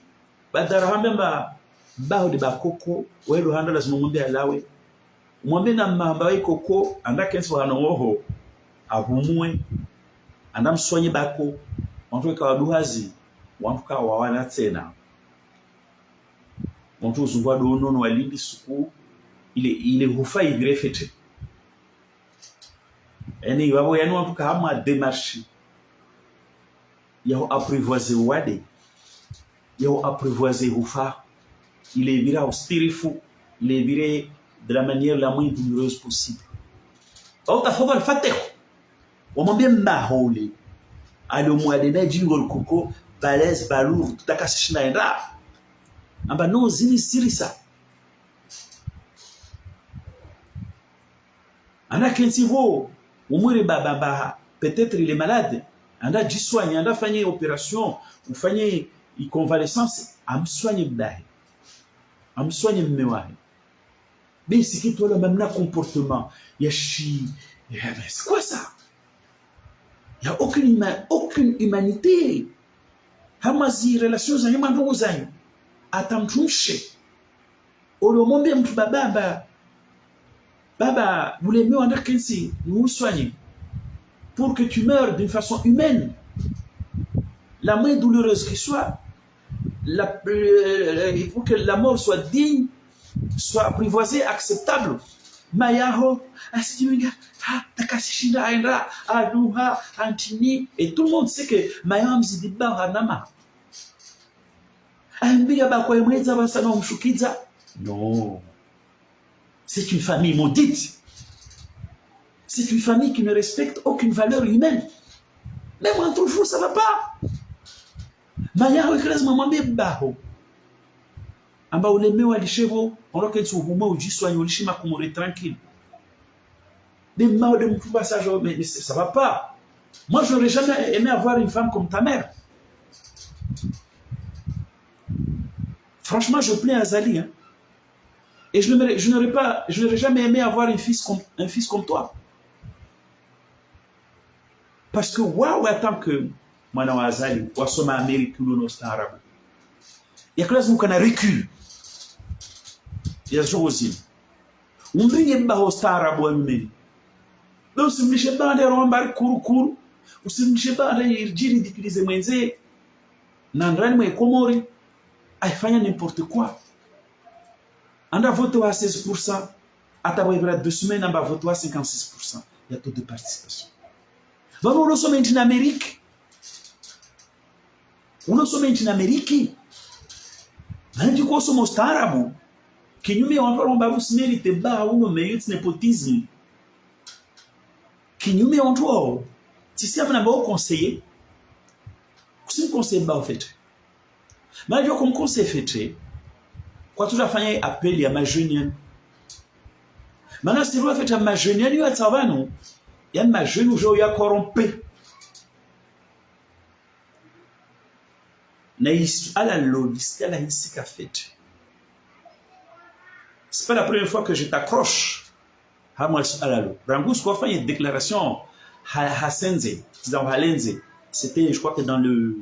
badarahamba bao de bakoko, welo handa lazima mwambie alawe. Mwambie na mamba koko, anda kensi wa hanoho, abumwe, anda mswanye bako, wantu kwa duhazi, wantu kwa wawana tena. Wantu uzungwa dono walidi suku, ile hufa ibirefete. Eni wabo yani wantu kwa hama demarche. Yao apprivoiser wade. Yao apprivoiser hufa. Il est viré austérifou. Il est viré de la manière la moins douloureuse possible. Oh, t'as fait le fateh. On m'a bien maholi. Allo mois de mai, jingle coco, balèze, balour, tout à casse schneider. Ah bah non, zini sirisa. Ana kensivo, au moins peut-être il est malade. On a dit soigner, on a fait une opération, on fait une convalescence, on me soigne bien. On me soigne bien. Mais c'est que toi le même comportement, il y a chi, c'est quoi ça? Il n'y a aucune humanité. Hamazi relations avec les gens. Atamtumche. Olo mombe mtu baba, vous les mieux en arkensi, nous soignez. Pour que tu meurs d'une façon humaine, la moins douloureuse qui soit, pour que la mort soit digne, soit apprivoisée, acceptable. Mayaho, Asidiminga, Takashinda Aindra, Aduha, Antini, et tout le monde sait que Mayam Zidiba Hanama. Non. C'est une famille maudite. C'est une famille qui ne respecte aucune valeur humaine. Même entre vous, ça ne va pas. Maya regresse maman baho. Amba uleme wa lishebo, on loke tu huma uji soigner lishima kumore tranquille. Des mains de mon passage, mais ça ne va pas. Moi, je n'aurais jamais aimé avoir une femme comme ta mère. Franchement, je plains à Zali. Hein. Et je n'aurais jamais aimé avoir un fils comme toi. Parce que, waouh, attends que Mana Azali, Wasoma Amérique, ou arabe. Il y a que là, où on a recul. Il y a aussi. On bring in Bahos arabe ou amérique. Donc, si vous ne pas de rembar couru, ou si vous ne pas de ridiculiser Menze, Nandran me Komori, il fait n'importe quoi. On a voté à 16%, à ta 2 semaines, on a voté à 56%. Il y a taux de participation. Donc, nous sommes en Amérique. Nous sommes en Amérique. Nous sommes en Arabes. Qui nous met en train de mériter bas ou mérite népotisme. Qui nous met en train si c'est un bon conseiller, c'est un conseil bas en fait. Mais je comme conseil fait, quand tu as fait un appel à ma jeune, maintenant si tu as fait à ma jeune, il y a ça va non? Il y a ma jeune où il y a corrompu. À la logiste, à la ici qu'a fait. C'est pas la première fois que je t'accroche. Rangous quoi fait une déclaration à Senze, c'était je crois que dans le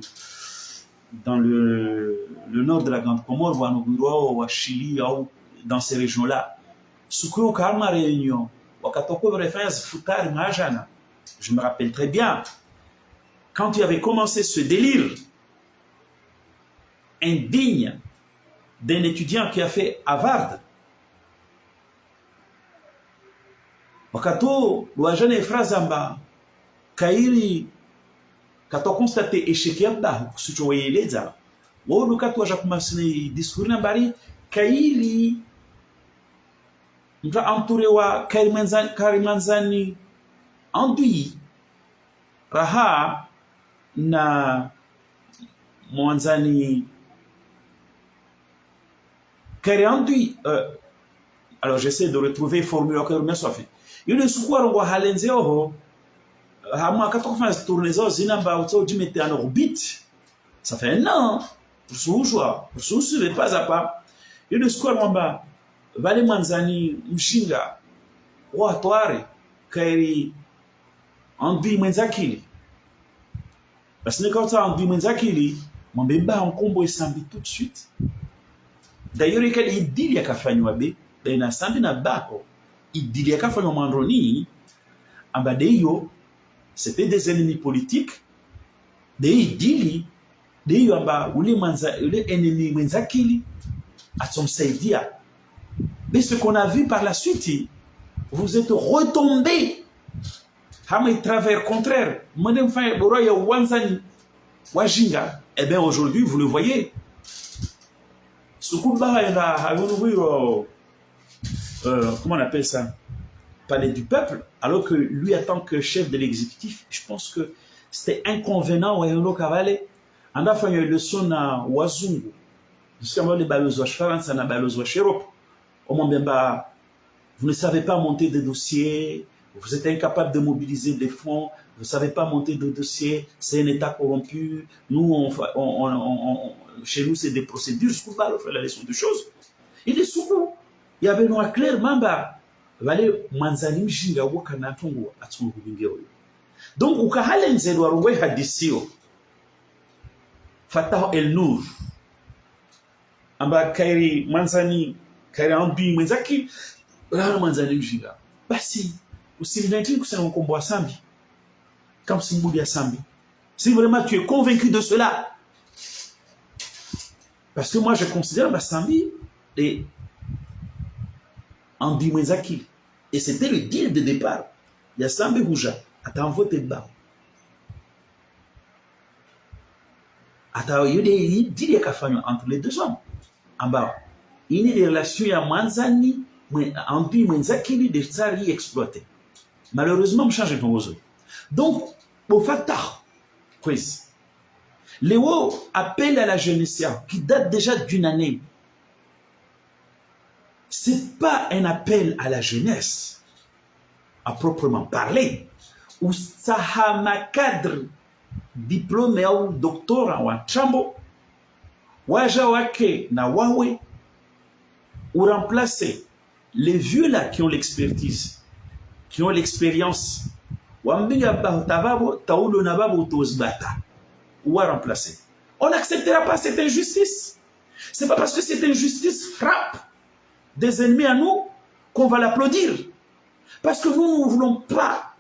nord de la Grande Comore, ou à Chili, ou dans ces régions-là. Soukro Karma Réunion, Je me rappelle très bien, quand il avait commencé ce délire indigne d'un étudiant qui a fait Harvard, wakato wajane frazamba kairi kato constate échec yabda kusuchoyeleza wodo kato waja kumasini discours nambari kairi mta entouré wa Karimanzani andui raha na Mwanzani Kariandui alors j'essaie de retrouver formule que me soit fait ile sukwaro ngo halenzeo hamwa katofanya tourner zao zinamba utoji mettre en orbite ça fait un an usujwa ususuve pas à pas ile sukwaro ngamba vale Mwanzani mshinga wa tware kairi andui mwenzakili basi nikauta andui mwenzakili mwambemba nkombo isambi tout de suite. D'ailleurs il dit ya kafanywa be na sambi na bako il dit ya kafanywa mandroni ambadeyo c'était des ennemis politiques de il dit deyo amba ule ennemi mwenzakili atomsaidia. Mais ce qu'on a vu par la suite, vous êtes retombés à travers contraire. Eh bien aujourd'hui vous le voyez. Comment on appelle ça? Palais du peuple, alors que lui, en tant que chef de l'exécutif, je pense que c'était inconvénient. On a fait une leçon à Wazungu. Vous ne savez pas monter des dossiers, vous êtes incapable de mobiliser des fonds, vous ne savez pas monter de dossiers, c'est un État corrompu. Nous, chez nous, c'est des procédures. On fait la leçon de choses. Il est souvent. Il y avait noir clair, mamba. Donc, ukahalenze waruwe hadisio. Fatah El Nour. Amba kairi manzani, kairi ambi mwenzaki, manzani mjinga. Basi, usilinatini kusema mkombo wa sambi. Comme Simbouli ya sambi. Si vraiment tu es convaincu de cela, parce que moi je considère ma sambi et Ambi Mwenzaki. Et c'était le deal de départ. Il y a Sambi Bouja. Attends, vote de bas. Attends, il y a des deals entre les deux hommes. En bas, il y a des relations à Mwanzani, Ambi Mwenzaki, des tsari exploités. Malheureusement, on change de choses. Donc, au Fatah, quiz. Léo appelle à la jeunesse qui date déjà d'une année. Ce n'est pas un appel à la jeunesse, à proprement parler, ou sahama cadre diplômé ou doctorat ou chambo, wajawake na wawe, ou remplacer les vieux là qui ont l'expertise, qui ont l'expérience, wambiga tababo taulo nababo tozbata, ou remplacer. On n'acceptera pas cette injustice. C'est pas parce que cette injustice frappe des ennemis à nous qu'on va l'applaudir. Parce que nous ne voulons pas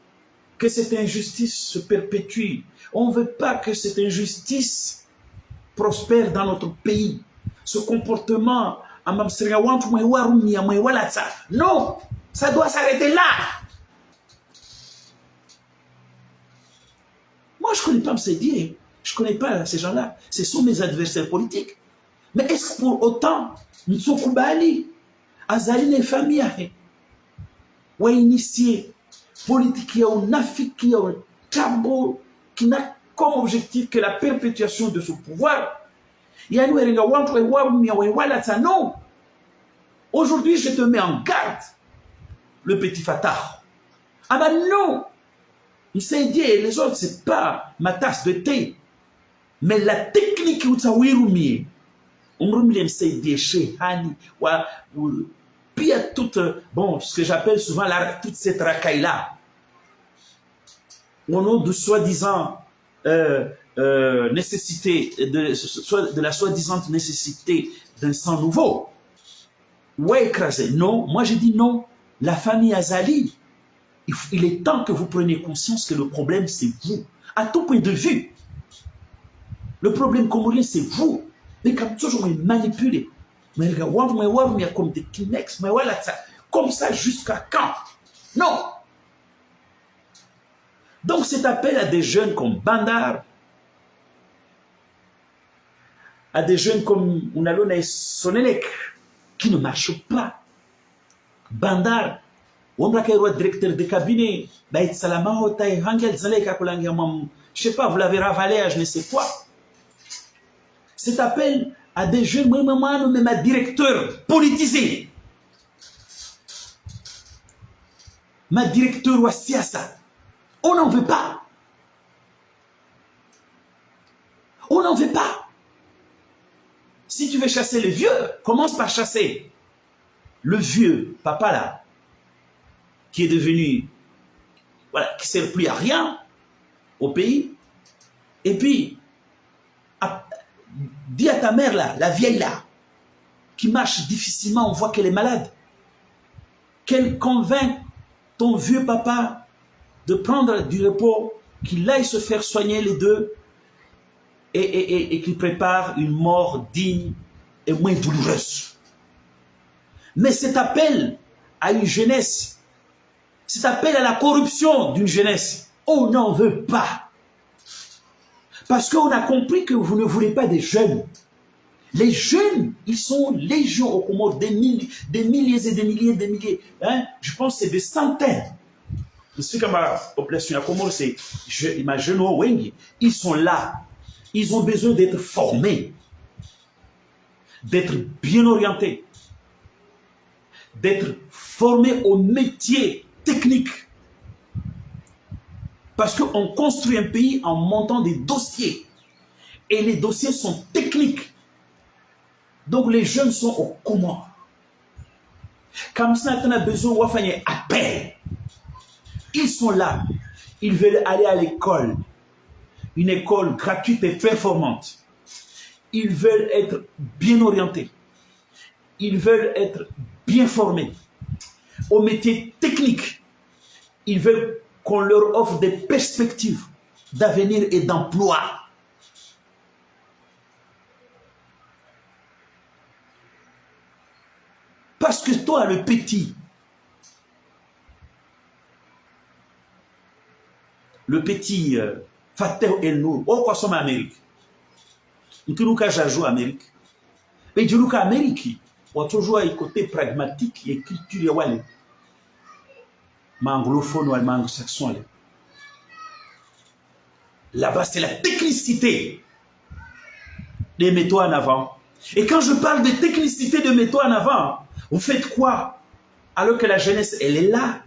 que cette injustice se perpétue. On ne veut pas que cette injustice prospère dans notre pays. Ce comportement, non, ça doit s'arrêter là. Moi, je ne connais pas Msedi, je ne connais pas ces gens-là. Ce sont mes adversaires politiques. Mais est-ce que pour autant, Nsokoubali, Azaline famille ou initié politique ou nafiki ou tabou qui n'a comme objectif que la perpétuation de ce pouvoir. Non. Aujourd'hui, je te mets en garde, le petit Fatah. Ah ben non. Il s'est dit, les autres, c'est pas ma tasse de thé. Mais la technique où ça wirumi, on s'est dit chez Hani, puis il y a toute, bon, ce que j'appelle souvent toute cette racaille-là. Au nom de soi-disant nécessité, de la soi-disant nécessité d'un sang nouveau. Ouais, écrasé. Non, moi j'ai dit non. La famille Azali, il est temps que vous preniez conscience que le problème, c'est vous. À tout point de vue. Le problème comorien, c'est vous. Mais comme toujours, vous manipulez. Mais comme des Kleenex. Mais voilà, comme ça, jusqu'à quand? Non. Donc, cet appel à des jeunes comme Bandar, à des jeunes comme Unalona et Sonelec, qui ne marchent pas. Bandar, je directeur de cabinet, je sais pas, vous l'avez ravalé à je ne sais quoi. Cet appel à des jeunes, même à directeur politisé. Ma directeur ou ça. On n'en veut pas. On n'en veut pas. Si tu veux chasser le vieux, commence par chasser le vieux papa là, qui est devenu, voilà, qui ne sert plus à rien au pays. Et puis, dis à ta mère là, la vieille là, qui marche difficilement, on voit qu'elle est malade, qu'elle convainc ton vieux papa de prendre du repos, qu'il aille se faire soigner les deux et qu'il prépare une mort digne et moins douloureuse. Mais cet appel à une jeunesse, cet appel à la corruption d'une jeunesse, on n'en veut pas. Parce qu'on a compris que vous ne voulez pas des jeunes. Les jeunes, ils sont légion au Comores, des milliers et des milliers. Hein? Je pense que c'est des centaines. Je sais que ma population à Comores, c'est ma jeune Wengi. Ils sont là. Ils ont besoin d'être formés, d'être bien orientés, d'être formés au métier technique. Parce qu'on construit un pays en montant des dossiers. Et les dossiers sont techniques. Donc les jeunes sont au Comores. Comme ça, on a besoin de faire un appel. Ils sont là. Ils veulent aller à l'école. Une école gratuite et performante. Ils veulent être bien orientés. Ils veulent être bien formés au métier technique. Ils veulent qu'on leur offre des perspectives d'avenir et d'emploi. Parce que toi, le petit, Fateh El Nour, on quoi sommes en Amérique. Nous avons en Amérique. Mais je nous en Amérique, on a toujours un côté pragmatique et culturel. Mais anglophone ou anglo-saxon. Là-bas, c'est la technicité des métaux en avant. Et quand je parle de technicité de métaux en avant, vous faites quoi? Alors que la jeunesse, elle est là.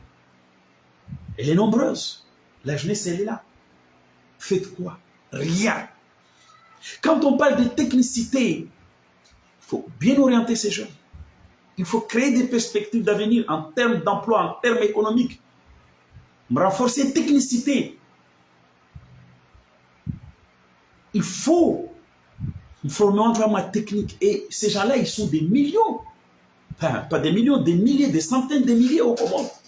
Elle est nombreuse. La jeunesse, elle est là. Faites quoi? Rien. Quand on parle de technicité, il faut bien orienter ces jeunes. Il faut créer des perspectives d'avenir en termes d'emploi, en termes économiques. Renforcer la technicité. Il faut former un entraînement technique. Et ces gens-là, ils sont des millions. Enfin, pas des millions, des milliers, des centaines de milliers au Comores.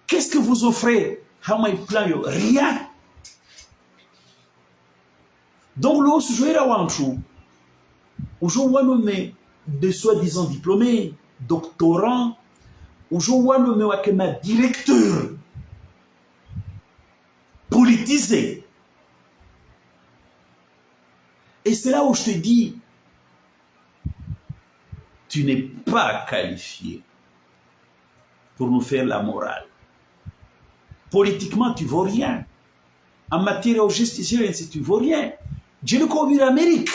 Qu'est-ce que vous offrez? Rien. Donc, là, je vais nommer de soi-disant diplômés, doctorants, je vais nommer ma directeur politisé. Et c'est là où je te dis, tu n'es pas qualifié pour nous faire la morale. Politiquement, tu ne vaux rien. En matière de justice, tu ne vaux rien. Je ne connais l'Amérique.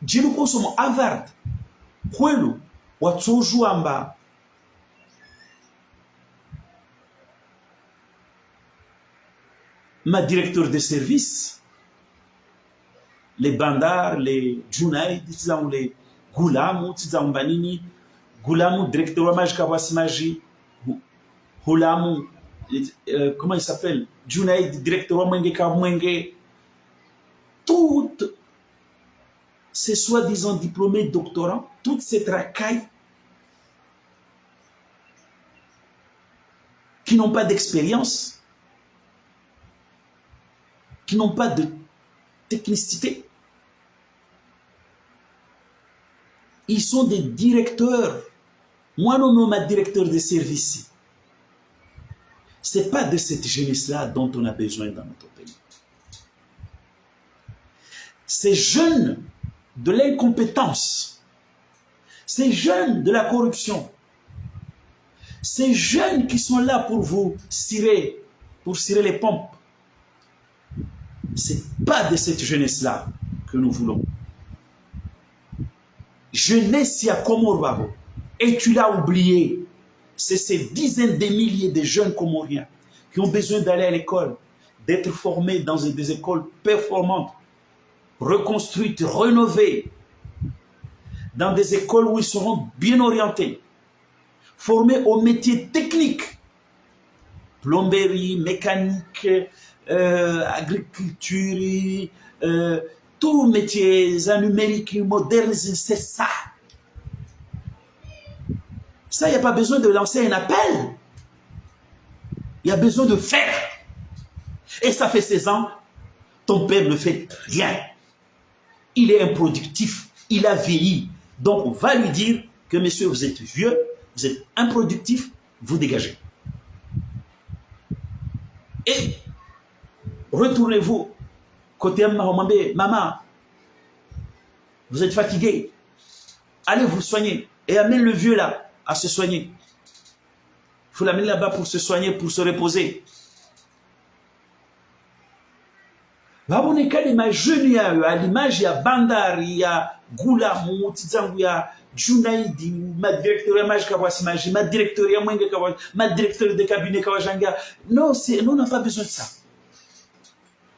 Je ne connais Harvard. Kwelu, Watsojuamba. Ma directeur de service, les Bandar, les Junaid, les Goulamou, Banini, Goulamou, directeur Majka Wasimaji, Goulamou, comment il s'appelle? Junaid, directeur Mwenge Kamwenge. Toutes ces soi-disant diplômés doctorants, toutes ces racailles qui n'ont pas d'expérience, qui n'ont pas de technicité. Ils sont des directeurs. Moi, non, ma directeur de service. Ce n'est pas de cette jeunesse-là dont on a besoin dans notre pays. Ces jeunes de l'incompétence, ces jeunes de la corruption, ces jeunes qui sont là pour vous cirer, pour cirer les pompes, ce n'est pas de cette jeunesse-là que nous voulons. Jeunesse à Comore, et tu l'as oublié, c'est ces dizaines de milliers de jeunes Comoriens qui ont besoin d'aller à l'école, d'être formés dans des écoles performantes, reconstruites, rénovées, dans des écoles où ils seront bien orientés, formés aux métiers techniques, plomberie, mécanique, agriculture, tous les métiers numériques, modernes, c'est ça. Ça, il n'y a pas besoin de lancer un appel. Il y a besoin de faire. Et ça fait 16 ans, ton père ne fait rien. Il est improductif, il a vieilli. Donc, on va lui dire que, monsieur, vous êtes vieux, vous êtes improductif, vous dégagez. Et retournez-vous côté Maman, vous êtes fatigué, allez vous soigner et amène le vieux là à se soigner. Il faut l'amener là-bas pour se soigner, pour se reposer. À l'image, il y a Bandar, il y a Goula, il y a Junaidi, ma directeur ma directeur de cabinet Kawajanga. Non, on n'a pas besoin de ça.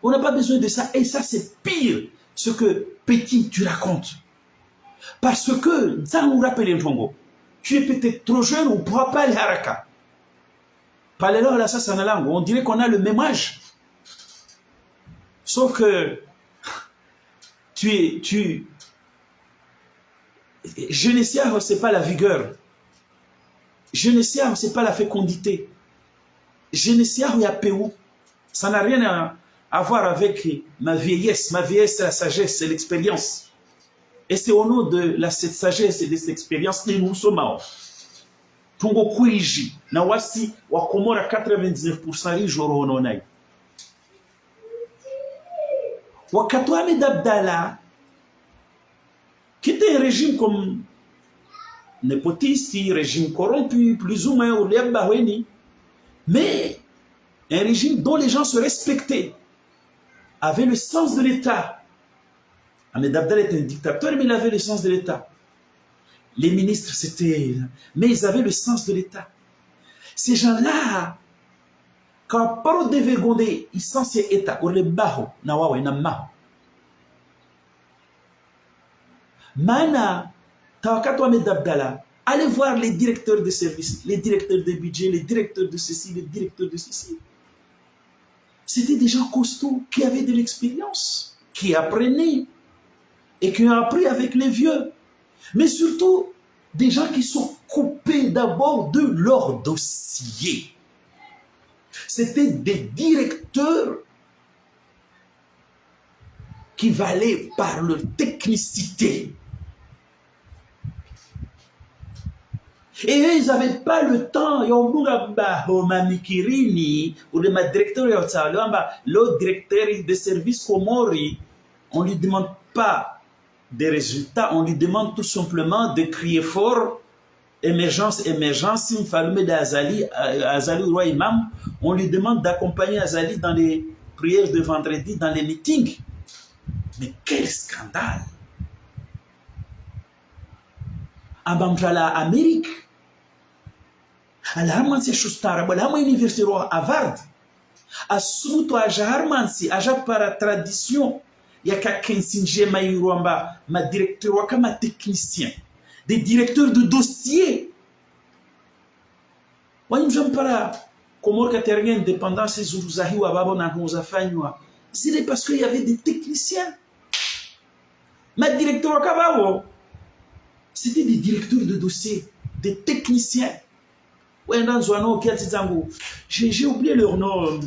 On n'a pas besoin de ça. Et ça, c'est pire ce que Petit, tu racontes. Parce que, ça nous rappelle un Congo. Tu es peut-être trop jeune, on ne pourra pas aller à Haraka. Parlez-leur là, ça, c'est en langue. On dirait qu'on a le même âge. Sauf que, Genesiar, ce n'est pas la vigueur. Genesiar, ce n'est pas la fécondité. Genesiar, il y a Péou. Ça n'a rien à voir avec ma vieillesse. Ma vieillesse, c'est la sagesse, c'est l'expérience. Et c'est au nom de cette sagesse et de cette expérience que nous sommes morts. Tungo kuiji, na wasi wa Komora 99% rijoro hononai. Wakati wa Ahmed Abdallah, qui était un régime comme népotiste, régime corrompu, plus ou moins, mais un régime dont les gens se respectaient, avait le sens de l'État. Ahmed Abdallah était un dictateur, mais il avait le sens de l'État. Les ministres, c'était... Mais ils avaient le sens de l'État. Ces gens-là, quand parole de vergonner, ils sont ces États, ou les baho, nawawa, namaho. Mana, Tawakato Ahmed Abdallah, allez voir les directeurs de services, les directeurs de budget, les directeurs de ceci, les directeurs de ceci. C'était des gens costauds qui avaient de l'expérience, qui apprenaient et qui ont appris avec les vieux. Mais surtout, des gens qui sont coupés d'abord de leur dossier. C'était des directeurs qui valaient par leur technicité. Et eux, ils n'avaient pas le temps. Le directeur de service Komori, on ne lui demande pas des résultats, on lui demande tout simplement de crier fort, émergence, émergence, Azali, roi imam, on lui demande d'accompagner Azali dans les prières de vendredi, dans les meetings. Mais quel scandale! À Bamjala, Amérique, à la Harmansi Shustara, à la université à Harvard, à Suto, à Jaharmansi, à Japara tradition, il y a quelqu'un qui ma directeur, ma technicien, des directeurs de dossiers. C'est parce qu'il y avait des techniciens. Ma directeur, c'était des directeurs de dossiers, des techniciens. J'ai oublié leur nom.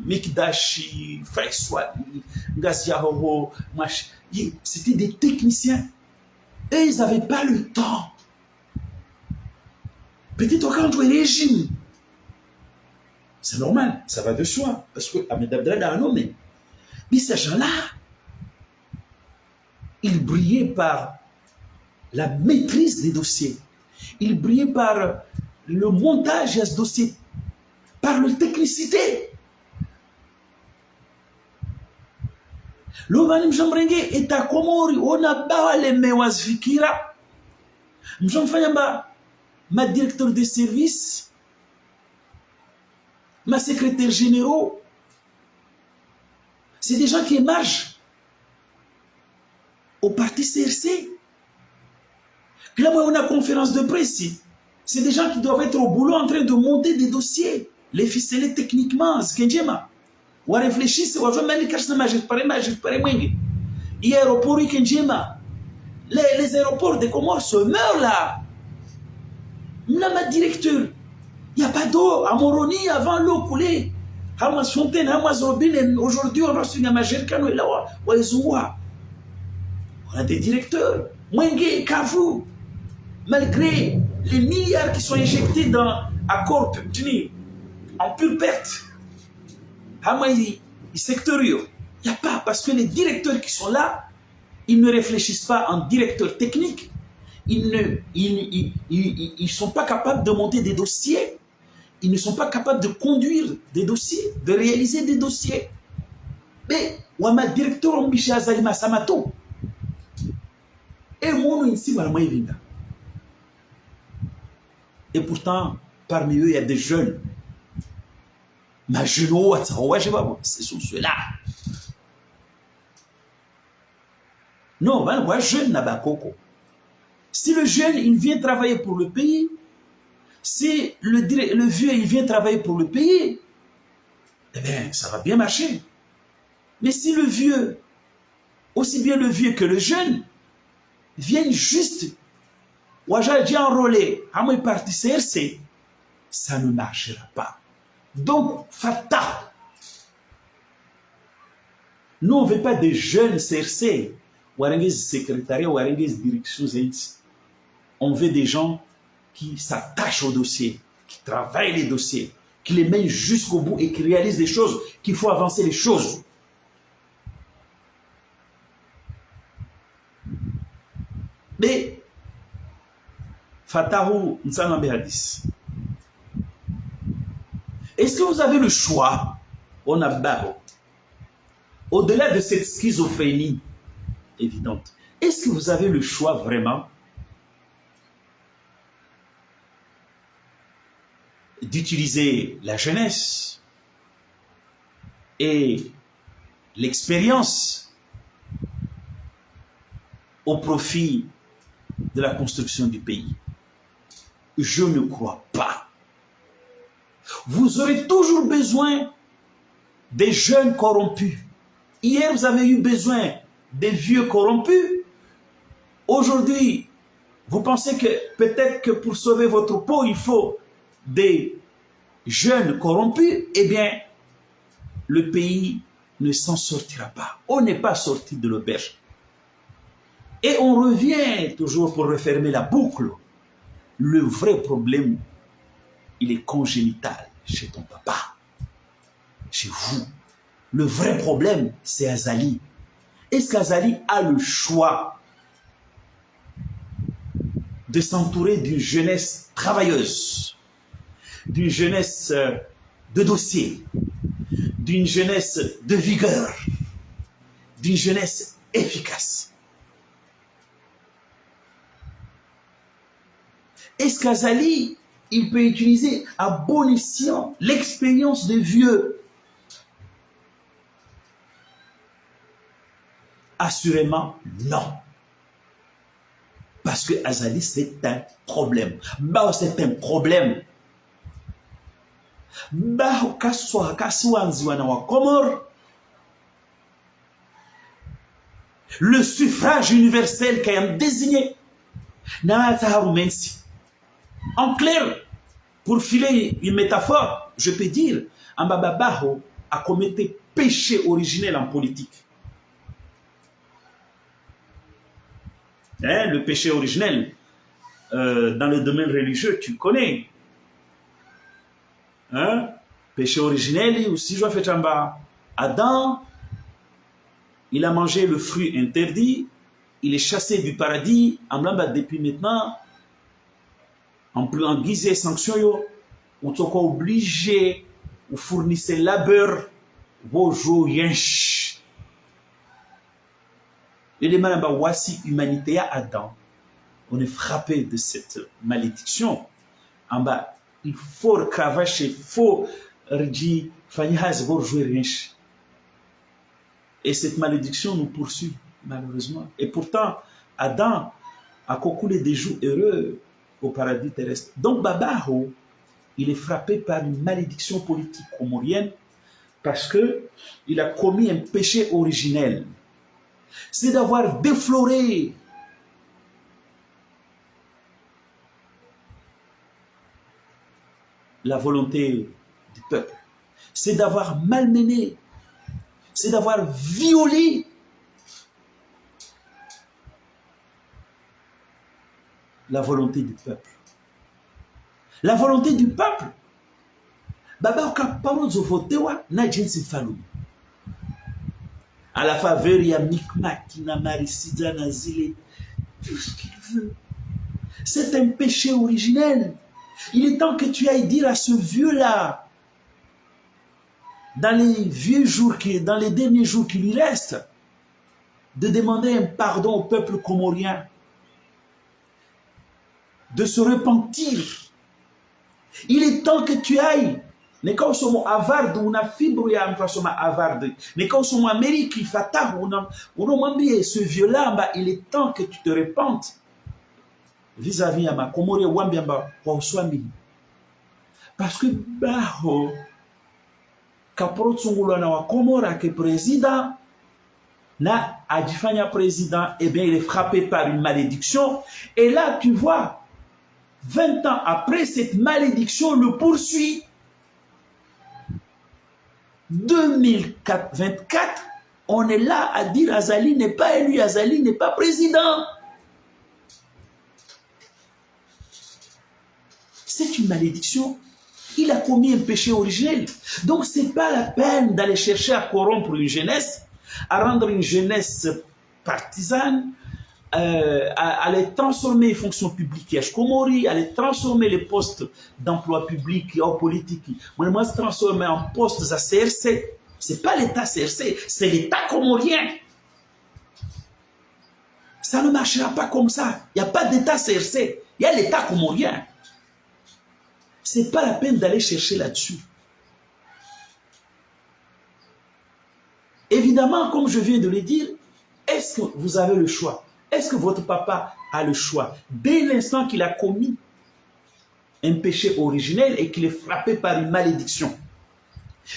Mikdashi, Faiswali, Ngaziahoro, c'était des techniciens. Et ils n'avaient pas le temps. Peut-être quand tu es régime. C'est normal, ça va de soi. Parce que Ahmed Abdallah a un nommé. Mais ces gens-là, ils brillaient par la maîtrise des dossiers. Ils brillaient par le montage de ce dossier, par la technicité. L'Obanim Jambrenge est à Komori, on a pas les Mewas Fikira. Mjamfayamba, ma directeur de service, ma secrétaire générale, c'est des gens qui émargent au parti CRC. Là, on a conférence de presse. C'est des gens qui doivent être au boulot en train de monter des dossiers, les ficeler techniquement, ce que j'aime. On réfléchit, c'est on les aéroports de Comores se meurent là. Ma directeur, il n'y a pas d'eau. À Moroni, avant l'eau coulait. Hamas Fontaine, Hamas Robin, aujourd'hui on a reçu un Majerkano et là, on a des directeurs. Mwenge, Kavu, malgré les milliards qui sont injectés dans accords en pure perte. Hamaï, sectoriaux. Il n'y a pas, parce que les directeurs qui sont là, ils ne réfléchissent pas en directeur technique. Ils ne sont pas capables de monter des dossiers. Ils ne sont pas capables de conduire des dossiers, de réaliser des dossiers. Mais, Wama directeur en Michel Azalima Samato. Et mon ici, et pourtant, parmi eux, il y a des jeunes. Ma jeune, ce sont ceux-là. Non, moi, jeune n'a pas coco. Si le jeune, il vient travailler pour le pays, si le vieux, il vient travailler pour le pays, eh bien, ça va bien marcher. Mais si le vieux, aussi bien le vieux que le jeune, viennent juste, Ouaja dit enrôlé, à moi parti CRC, ça ne marchera pas. Donc, Fatah. Nous, on ne veut pas des jeunes CRC, ou un secrétariat, ou un direction. On veut des gens qui s'attachent au dossier, qui travaillent les dossiers, qui les mènent jusqu'au bout et qui réalisent des choses, qu'il faut avancer les choses. Mais, Fatahu Nsanambe Hadis. Est-ce que vous avez le choix, au-delà de cette schizophrénie évidente, est-ce que vous avez le choix vraiment d'utiliser la jeunesse et l'expérience au profit de la construction du pays? Je ne crois pas. Vous aurez toujours besoin des jeunes corrompus. Hier, vous avez eu besoin des vieux corrompus. Aujourd'hui, vous pensez que peut-être que pour sauver votre peau, il faut des jeunes corrompus. Eh bien, le pays ne s'en sortira pas. On n'est pas sorti de l'auberge. Et on revient toujours pour refermer la boucle. Le vrai problème, il est congénital chez ton papa, chez vous. Le vrai problème, c'est Azali. Est-ce qu'Azali a le choix de s'entourer d'une jeunesse travailleuse, d'une jeunesse de dossier, d'une jeunesse de vigueur, d'une jeunesse efficace? Est-ce qu'Azali, il peut utiliser à bon escient l'expérience des vieux? Assurément, non. Parce que Azali, c'est un problème. Bah, c'est un problème. Bah, le suffrage universel qui a désigné. En clair, Pour filer une métaphore, je peux dire, Ambababaho a commis péché originel en politique. Hein, le péché originel, dans le domaine religieux, tu connais. Hein? Péché originel, aussi, je fais Adam, il a mangé le fruit interdit, il est chassé du paradis, depuis maintenant, en guise de sanction, on est obligé de fournir ses labeurs, vos jours, yench. Et les malins, voici l'humanité à Adam. On est frappé de cette malédiction. En bas, il faut cravacher, il faut dire, et cette malédiction nous poursuit, malheureusement. Et pourtant, Adam a coulé des jours heureux au paradis terrestre. Donc, Babaho, il est frappé par une malédiction politique comorienne parce qu'il a commis un péché originel. C'est d'avoir défloré la volonté du peuple. C'est d'avoir malmené, c'est d'avoir violé la volonté du peuple. La volonté du peuple. Baba parole de votewa na jinsi falumi. À la faveur, il y a Mikmak, Namaricida, Nazile, tout ce qu'il veut. C'est un péché originel. Il est temps que tu ailles dire à ce vieux-là, dans les vieux jours, dans les derniers jours qui lui restent, de demander un pardon au peuple comorien, de se repentir. Il est temps que tu ailles. Ne quand sommes avard ou na fibre ya mtu sommes avard. Ne quand sommes Amérique fatah ou non ce vieux là il est temps que tu te repentes vis-à-vis à ma komori wambiamba kwa uswami. Parce que baho kapro tsungulwa na wa komora que président na adifanya président eh bien il est frappé par une malédiction et là tu vois 20 ans après cette malédiction le poursuit. 2024, on est là à dire Azali n'est pas élu, Azali n'est pas président. C'est une malédiction. Il a commis un péché originel. Donc, ce n'est pas la peine d'aller chercher à corrompre une jeunesse, à rendre une jeunesse partisane, à les transformer en fonction publique, à les transformer les postes d'emploi public et en politique. Moi, se transformer en postes à CRC. Ce n'est pas l'État CRC, c'est l'État comorien. Ça ne marchera pas comme ça. Il n'y a pas d'État CRC, il y a l'État comorien. Ce n'est pas la peine d'aller chercher là-dessus. Évidemment, comme je viens de le dire, est-ce que vous avez le choix? Est-ce que votre papa a le choix? Dès l'instant qu'il a commis un péché originel et qu'il est frappé par une malédiction.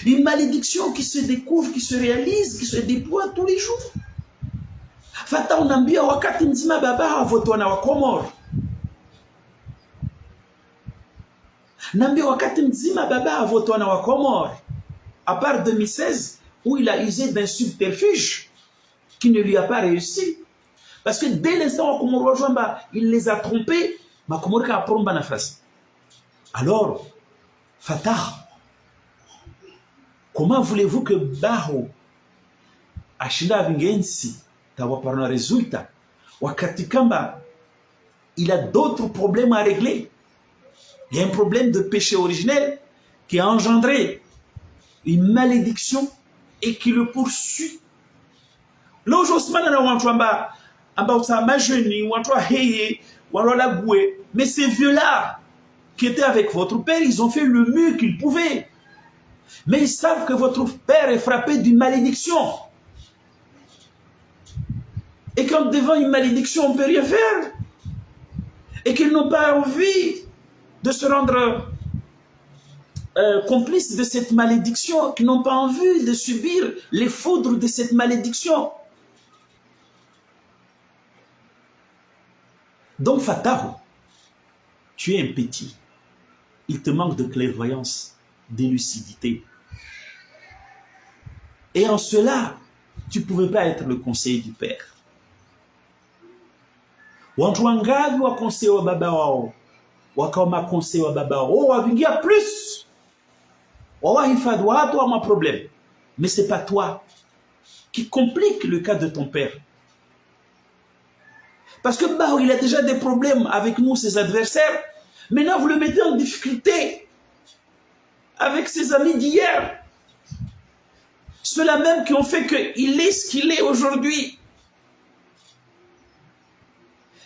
Une malédiction qui se découvre, qui se réalise, qui se déploie tous les jours. Fata unambia wakati mzima baba avotwana wa Komoro. Nambia wakati mzima baba avotwana wa Komoro. À part 2016, où il a usé d'un subterfuge qui ne lui a pas réussi. Parce que dès l'instant où il les a trompés, alors, Fatah, comment voulez-vous que Baho, Ashida Vingensi, Tawaparna résultat, wakati kamba, il a d'autres problèmes à régler. Il y a un problème de péché originel qui a engendré une malédiction et qui le poursuit. Mais ces vieux-là qui étaient avec votre père, ils ont fait le mieux qu'ils pouvaient. Mais ils savent que votre père est frappé d'une malédiction. Et quand devant une malédiction, on ne peut rien faire. Et qu'ils n'ont pas envie de se rendre complices de cette malédiction, qu'ils n'ont pas envie de subir les foudres de cette malédiction. Donc, Fatah, tu es un petit. il te manque de clairvoyance, de lucidité. Et en cela, tu ne pouvais pas être le conseiller du père. Watu wangapi wa conseiller wa baba wao wakawa makonseiller wa baba wao wavingia plus wawahifadhi watu wa maproblème. Mais ce n'est pas toi qui complique le cas de ton père. Parce que bah, il a déjà des problèmes avec nous, ses adversaires. Maintenant, vous le mettez en difficulté avec ses amis d'hier. Ceux-là même qui ont fait qu'il est ce qu'il est aujourd'hui.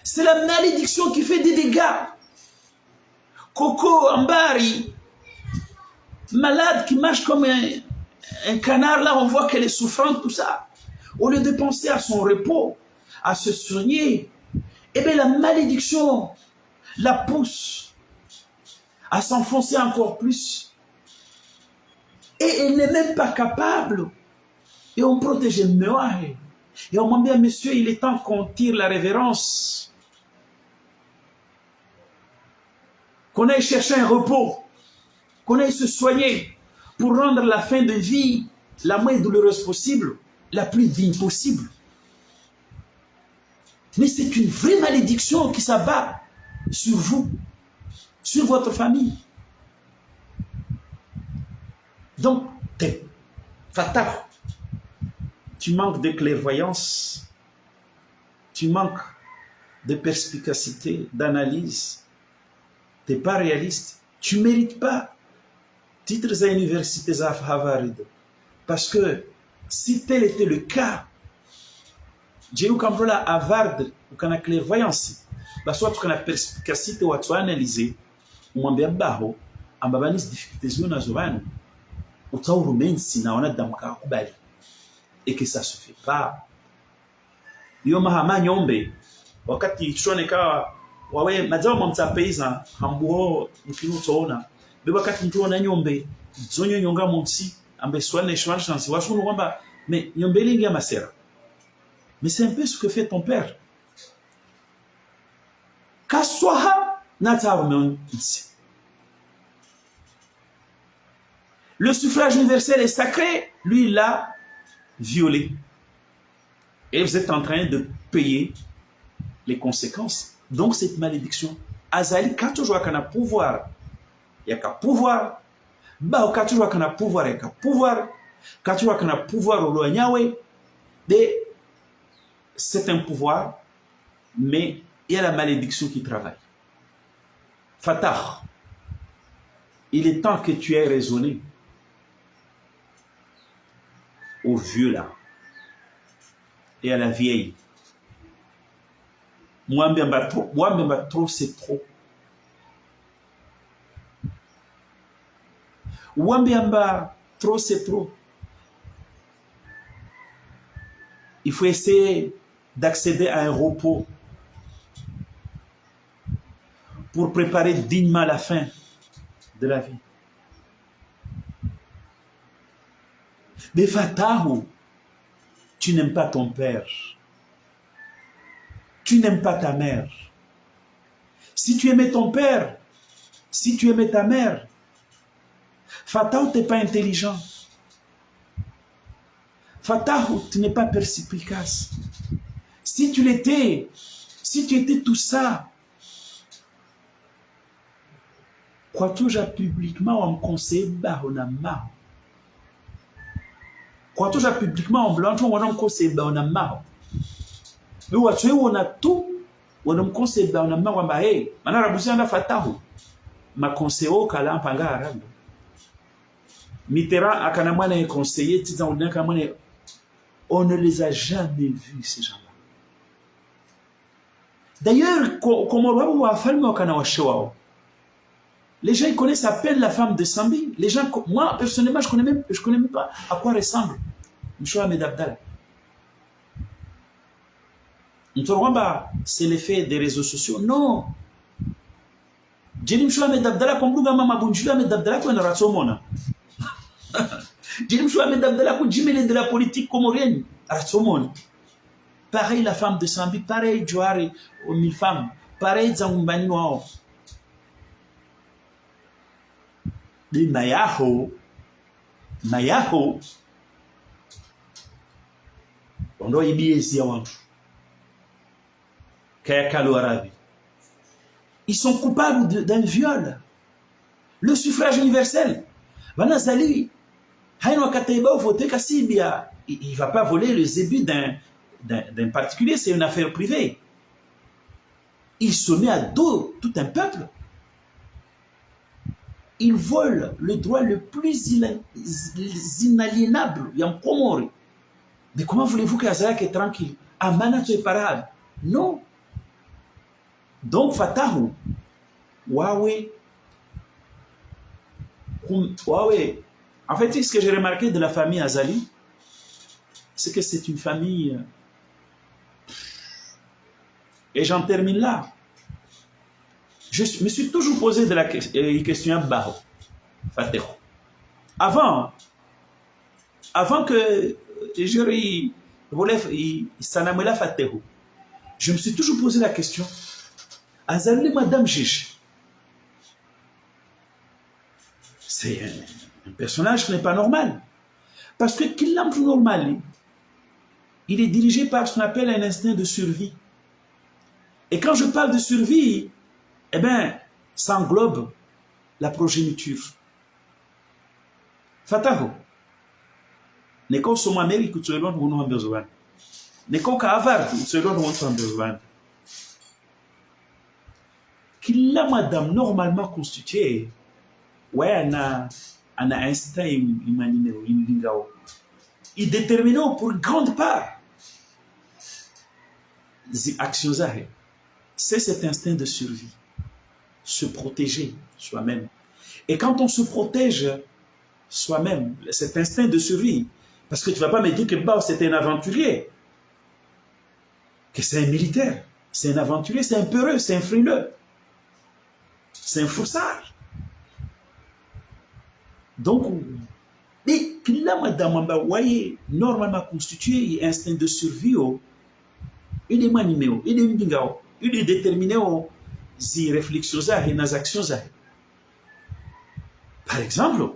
C'est la malédiction qui fait des dégâts. Coco Ambari, malade qui marche comme un canard, là on voit qu'elle est souffrante, tout ça. Au lieu de penser à son repos, à se soigner, eh bien la malédiction la pousse à s'enfoncer encore plus. Et elle n'est même pas capable. Et on protège le mémoire. Et on dit à monsieur, il est temps qu'on tire la révérence. Qu'on aille chercher un repos. Qu'on aille se soigner pour rendre la fin de vie la moins douloureuse possible, la plus digne possible. Mais c'est une vraie malédiction qui s'abat sur vous, sur votre famille. Donc, t'es fatal. Tu manques de clairvoyance, tu manques de perspicacité, d'analyse, tu n'es pas réaliste, tu ne mérites pas titres à l'université à Harvard. Parce que si tel était le cas, j'ai eu comme la Harvard, ou qu'on a clairvoyance, soit qu'on a perspicacité ou qu'on a analysé, ou on a baho, on a des difficultés na zovano, ou ta urumensi na ona damka kubali, et que ça se fait pas. Yo mahama nyombe, wakati tuone kawa wawe mazao mamta paysan hambuho mkinu toona, be wakati mtu ona nyombe, zonyo nyonga monsi, ambe swane chance, washunu kwamba mais nyombe lingi ya masera. Mais c'est un peu ce que fait ton père. Kaswaha natarume ici. Le suffrage universel est sacré, lui il l'a violé. Et vous êtes en train de payer les conséquences. Donc cette malédiction, Azali, quand tu joues à pouvoir, il y a qu'à pouvoir. Bah, quand tu joues à pouvoir, il y a qu'à pouvoir. Quand tu joues à pouvoir, au loin, c'est un pouvoir, mais il y a la malédiction qui travaille. Fatah, il est temps que tu aies raisonné au vieux là et à la vieille. Moi, trop, c'est trop. Moi, trop, c'est trop. Il faut essayer d'accéder à un repos pour préparer dignement la fin de la vie. Mais Fatahu, tu n'aimes pas ton père. Tu n'aimes pas ta mère. Si tu aimais ton père, si tu aimais ta mère, Fatahu, tu n'es pas intelligent. Fatahu, tu n'es pas perspicace. Si tu l'étais, si tu étais tout ça, crois-tu que publiquement on me conseille Bahonama? Crois-tu que publiquement on blanche on me conseille Bahonama? Mais on a tout, on me conseille Bahonama, on m'a dit, maintenant la boussole Fatahu, ma conseille au Kalam Panga Arabe. Mitterrand a kanamana conseillé, on ne les a jamais vus ces gens-là. D'ailleurs, les gens ils connaissent à peine la femme de Sambi. Les gens, moi personnellement, je connais même pas à quoi ressemble M. Ahmed Abdallah. C'est l'effet des réseaux sociaux. Non. J'ai dit M. Ahmed Abdallah, comme nous, M. Ahmed Abdallah, qu'on a rassomona. J'ai dit M. Ahmed Abdallah, qu'on a de la politique comorienne. Rassomona. Pareil la femme de Sambi, pareil Johari aux 1000 femmes, pareil Zangumbani Noao. ni mayaho ondo ibiesi ya watu kaya kalo arabi. Ils sont coupables d'un viol. Le suffrage universel. Vanazali, Haino Kataiba voté Kassibia. Il ne va pas voler le zébu d'un particulier, c'est une affaire privée. Il se met à dos tout un peuple. Il vole le droit le plus inaliénable. Il y a un Komori. Mais comment voulez-vous qu'Azalak est tranquille? Amana est parade. Non. Donc, Fatahu, Huawei. En fait, ce que j'ai remarqué de la famille Azali, c'est que c'est une famille. Et j'en termine là. Je me suis toujours posé de la question à Baho, Fatahu. Avant que je Sanamela Fatahu, je me suis toujours posé la question. Azali, Madame Jiche. C'est un personnage qui n'est pas normal. Parce que qu'il est normal, il est dirigé par ce qu'on appelle un instinct de survie. Et quand je parle de survie, eh bien, ça englobe la progéniture. Fataho. Neko somo Amérique, tu es loin de mon besoin. Neko ka Harvard, tu es loin de mon besoin. Qu'il a madame normalement constituée. Ouais, ana instinct imanineo indingao. Il détermine pour une grande part les actions zahe. C'est cet instinct de survie, se protéger soi-même. Et quand on se protège soi-même, cet instinct de survie, parce que tu vas pas me dire que Bao c'était un aventurier, que c'est un militaire, c'est un aventurier, c'est un peureux, c'est un frileux, c'est un foussard. Donc, mais là, madame, voyez, normalement constitué un instinct de survie, il est manimé, il est mbingao, il est déterminé si réflexions et nos actions. Par exemple,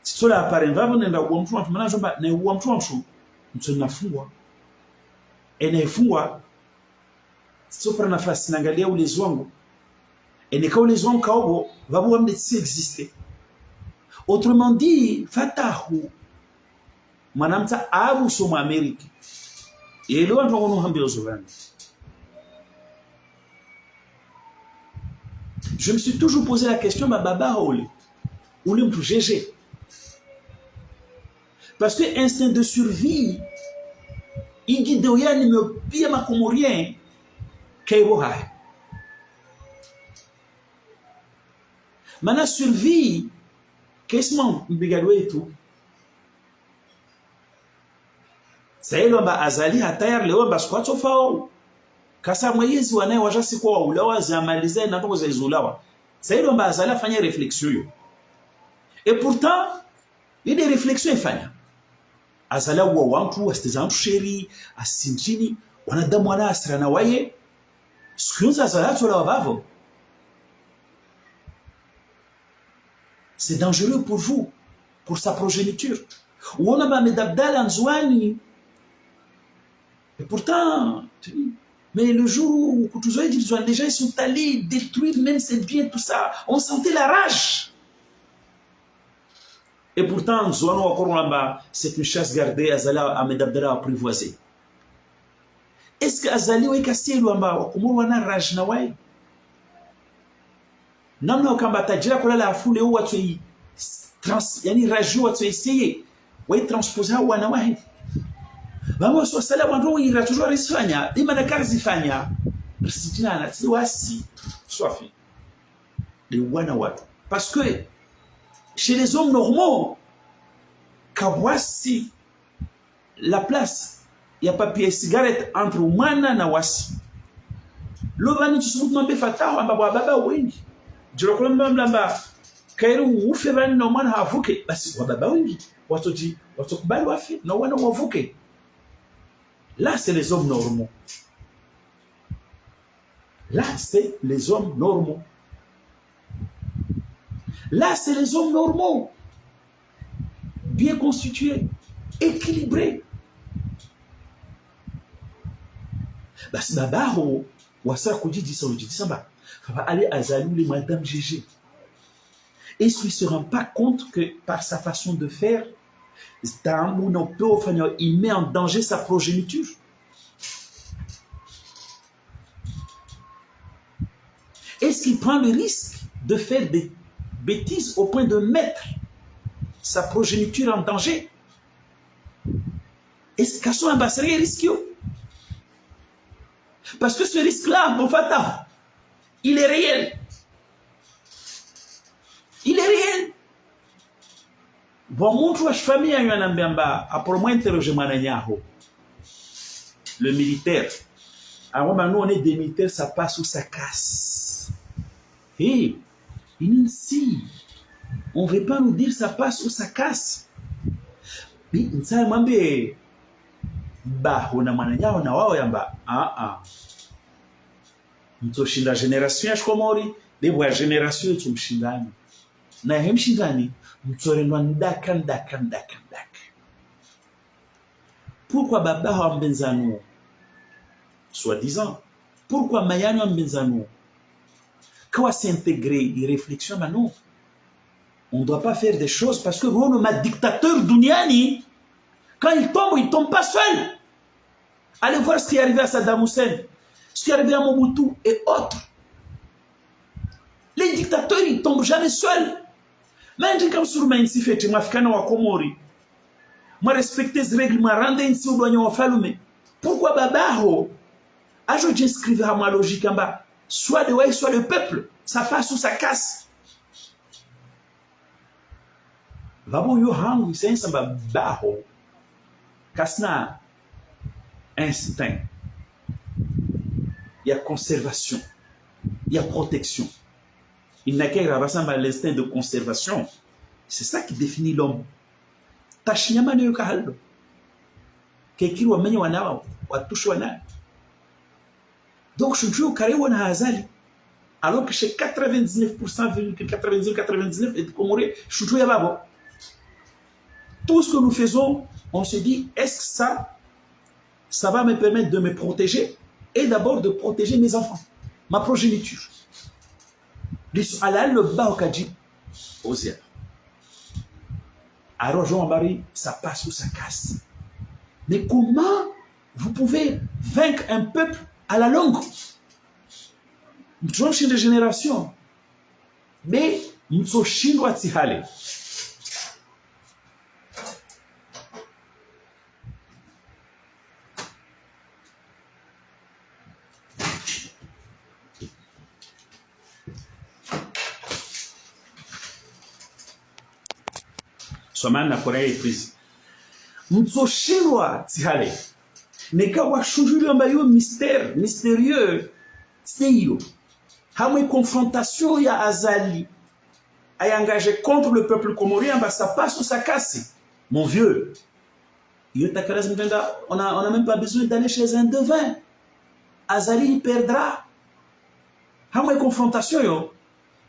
si cela apparaît, va venir dans le monde, maintenant, je vais ne uamchou, nous na fungwa, et ne fungwa, sopra na face n'angalia ou les wango, et ne kao les wango kao, va vous amener si exister. Autrement dit, Fatahu, manamta abu somo Amérique. Et là, on a je me suis toujours posé la question, ma baba ou le GG. Parce que instinct de survie, il guide rien me pire ma comorien qu'airoha. Mana survie. Qu'est-ce que mbigadwe tu? C'est l'omba azali hatayar leomba squato fao. Kasa mwezi wanae wajasi kwa ulawa zamalize na ndogo za izulawa. C'est l'omba azali afanya réflexion. Et pourtant, il y a des réflexions fanya. Azala wa wantu wastezantu sheri asinchini wanadamu wana asrana waye. Skunza azala tola wabavo. C'est dangereux pour vous, pour sa progéniture. Ou on a Medabdal en Zouani. Et pourtant, mais le jour où Kutuzoïd, déjà ils sont allés détruire même ses biens, tout ça, on sentait la rage. Et pourtant, Zouano Akorolamba, c'est une chasse gardée, Azala à Medabdala apprivoisée. Est-ce que Azali ou Ekassi Luamba, comment on a rage nawai? Namna ukambata jira kula la fule huwa tu yani rajua tu essayer wa transposer wana wahi bamo so salamu ndo ira toujours risfanya ima na kazi fanya risitina na si wasi sofi de wana watu parce que chez les hommes normaux kawasi la place ya papier cigarette entre mwana na wasi lo bani tusubutu mambe fataho amba baba wengi jiro kulamba mlamba kairu ufe bani na mwana havuke basi wababa wengi watokubali wafi na wana wavuke. Là c'est les hommes normaux. Là c'est les hommes normaux. Là, c'est les hommes normaux, bien constitués, équilibrés. Basi babaho wasa kujidisa ujidisamba va aller à Zalou les madame Gégé. Est-ce qu'il ne se rend pas compte que par sa façon de faire, il met en danger sa progéniture? Est-ce qu'il prend le risque de faire des bêtises au point de mettre sa progéniture en danger? Est-ce qu'à son ambassadeur est risqué? Parce que ce risque-là, mon fata, il est réel. Il est réel. Bon, mon touche famille a eu un ambiamba, après moi interroger Mananyaho, le militaire. Alors maintenant, on est des militaires, ça passe ou ça casse. Hé, ici, on ne veut pas nous dire ça passe ou ça casse. Mais ça m'a dit, bah, on a Mananyaho, on a Wawayamba. Mtoshinda génération ya Komori, debo ya génération tumshindani. Na hemshindani, mtorendwa ndaka. Pourquoi baba wa mbenzano? Soi-disant. Pourquoi mayano wa mbenzano? Quand s'intégrer les réflexions, ben non. On ne doit pas faire des choses parce que ma dictateur Douniani, quand il tombe pas seul. Allez voir ce qui est arrivé à Saddam Hussein. Ce qui est arrivé à Mobutu et autres. Les dictateurs, ils ne tombent jamais seuls. Mais je comme sur moi, si fait, moi, Africain, wa Komori. Moi, respecter ces règles, moi, rendre ainsi au douanier wa Falume. Pourquoi Babaho? Je j'inscrive à ma logique en bas. Soit le ouais, soit le peuple. Ça passe ou ça casse. Vabo yo hangu, c'est un samba Baho. Kasna. Instinct. Il y a conservation, il y a protection. Il n'a qu'à avoir l'instinct de conservation. C'est ça qui définit l'homme. Tashinyamani yo kahalo. Kekiri wamenye wanawa, watushu wanawa. Donc je joue au carré wana Azali. Alors que chez 99%, 99 et de Comoré, je joue Yababo. Tout ce que nous faisons, on se dit, est-ce que ça va me permettre de me protéger? Et d'abord de protéger mes enfants, ma progéniture. Le bas au Kadji, Osier. Alors, Jean-Marie, ça passe ou ça casse. Mais comment vous pouvez vaincre un peuple à la longue? Nous sommes chez des générations. Mais nous sommes chinois Tihale. Soman na Korea est prise. Mtso chinois tihale. Neka wa shujuri ambayo mystérieux. Seyo. Hamwe confrontation ya Azali. A engagé contre le peuple comorien, bah ça passe ou ça casse. Mon vieux. On a même pas besoin d'aller chez un devin. Azali il perdra. Hamwe confrontation yo.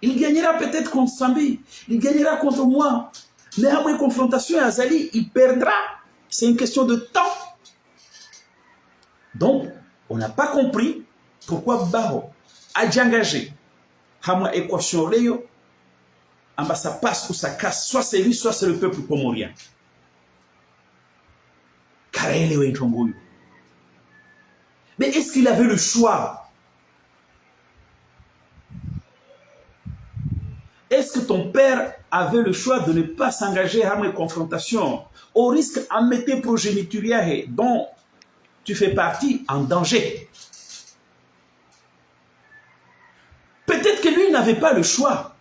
Il gagnera peut-être contre Sambi. Il gagnera contre moi. Mais à moins confrontation, Azali, il perdra. C'est une question de temps. Donc, on n'a pas compris pourquoi Baho a engagé. À moins équation Léo, ça passe ou ça casse. Soit c'est lui, soit c'est le peuple comorien. Mais est-ce qu'il avait le choix? Est-ce que ton père avait le choix de ne pas s'engager à une confrontation au risque de mettre progéniture dont tu fais partie en danger? Peut-être que lui n'avait pas le choix.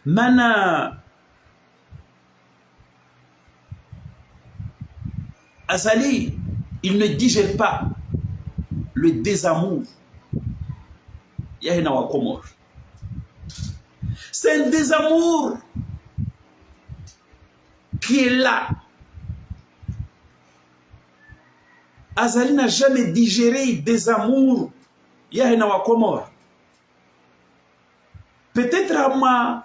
Maintenant, Azali, il ne digère pas le désamour. C'est un désamour qui est là. Azali n'a jamais digéré des amours. Yahena wa Komor. Peut-être à moi,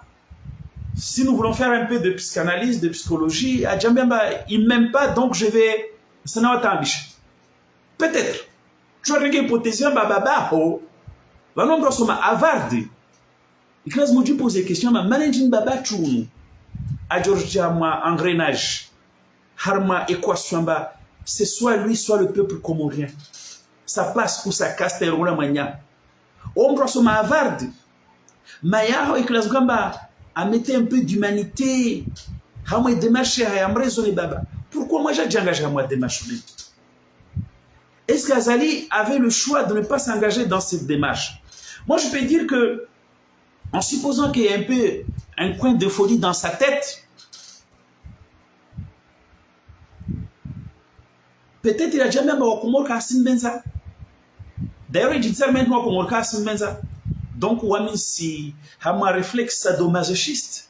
si nous voulons faire un peu de psychanalyse, de psychologie, à Djambemba, il ne m'aime pas, donc je vais... Ça n'a pas peut-être. Tu as regardé hypothèse, baba, oh, va non brosoma avarde. Et quand je me pose des questions, ma managing baba chounou, à Georgia, moi, engrenage, harma équation, c'est soit lui, soit le peuple comorien. Ça passe ou ça casse, t'es roula mania. On brosoma avarde. Maya, et que la gamba, à mettre un peu d'humanité, à moi démarcher, à me raisonner, baba. Pourquoi moi j'ai engagé à moi démarcher? Est-ce qu'Azali avait le choix de ne pas s'engager dans cette démarche? Moi, je peux dire que, en supposant qu'il y ait un peu un coin de folie dans sa tête, peut-être il a déjà même au Komor Kassim Benza. D'ailleurs, il dit ça maintenant au Komor Kassim Benza. Donc, si a un réflexe sadomasochiste,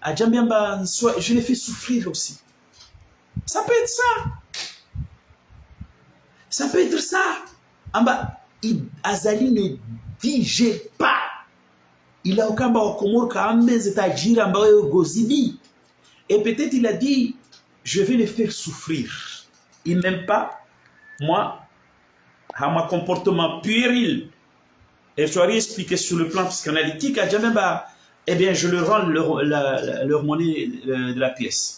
je l'ai fait souffrir aussi. Ça peut être ça. Ça peut être ça. Azali ne digère pas. Il a aucun Komor c'est-à-dire Gozini. Et peut-être il a dit, je vais le faire souffrir. Il n'aime pas, moi, à mon comportement puéril. Et je dois expliquer sur le plan psychanalytique, à Djamemba, eh bien, je leur rends leur monnaie de la pièce.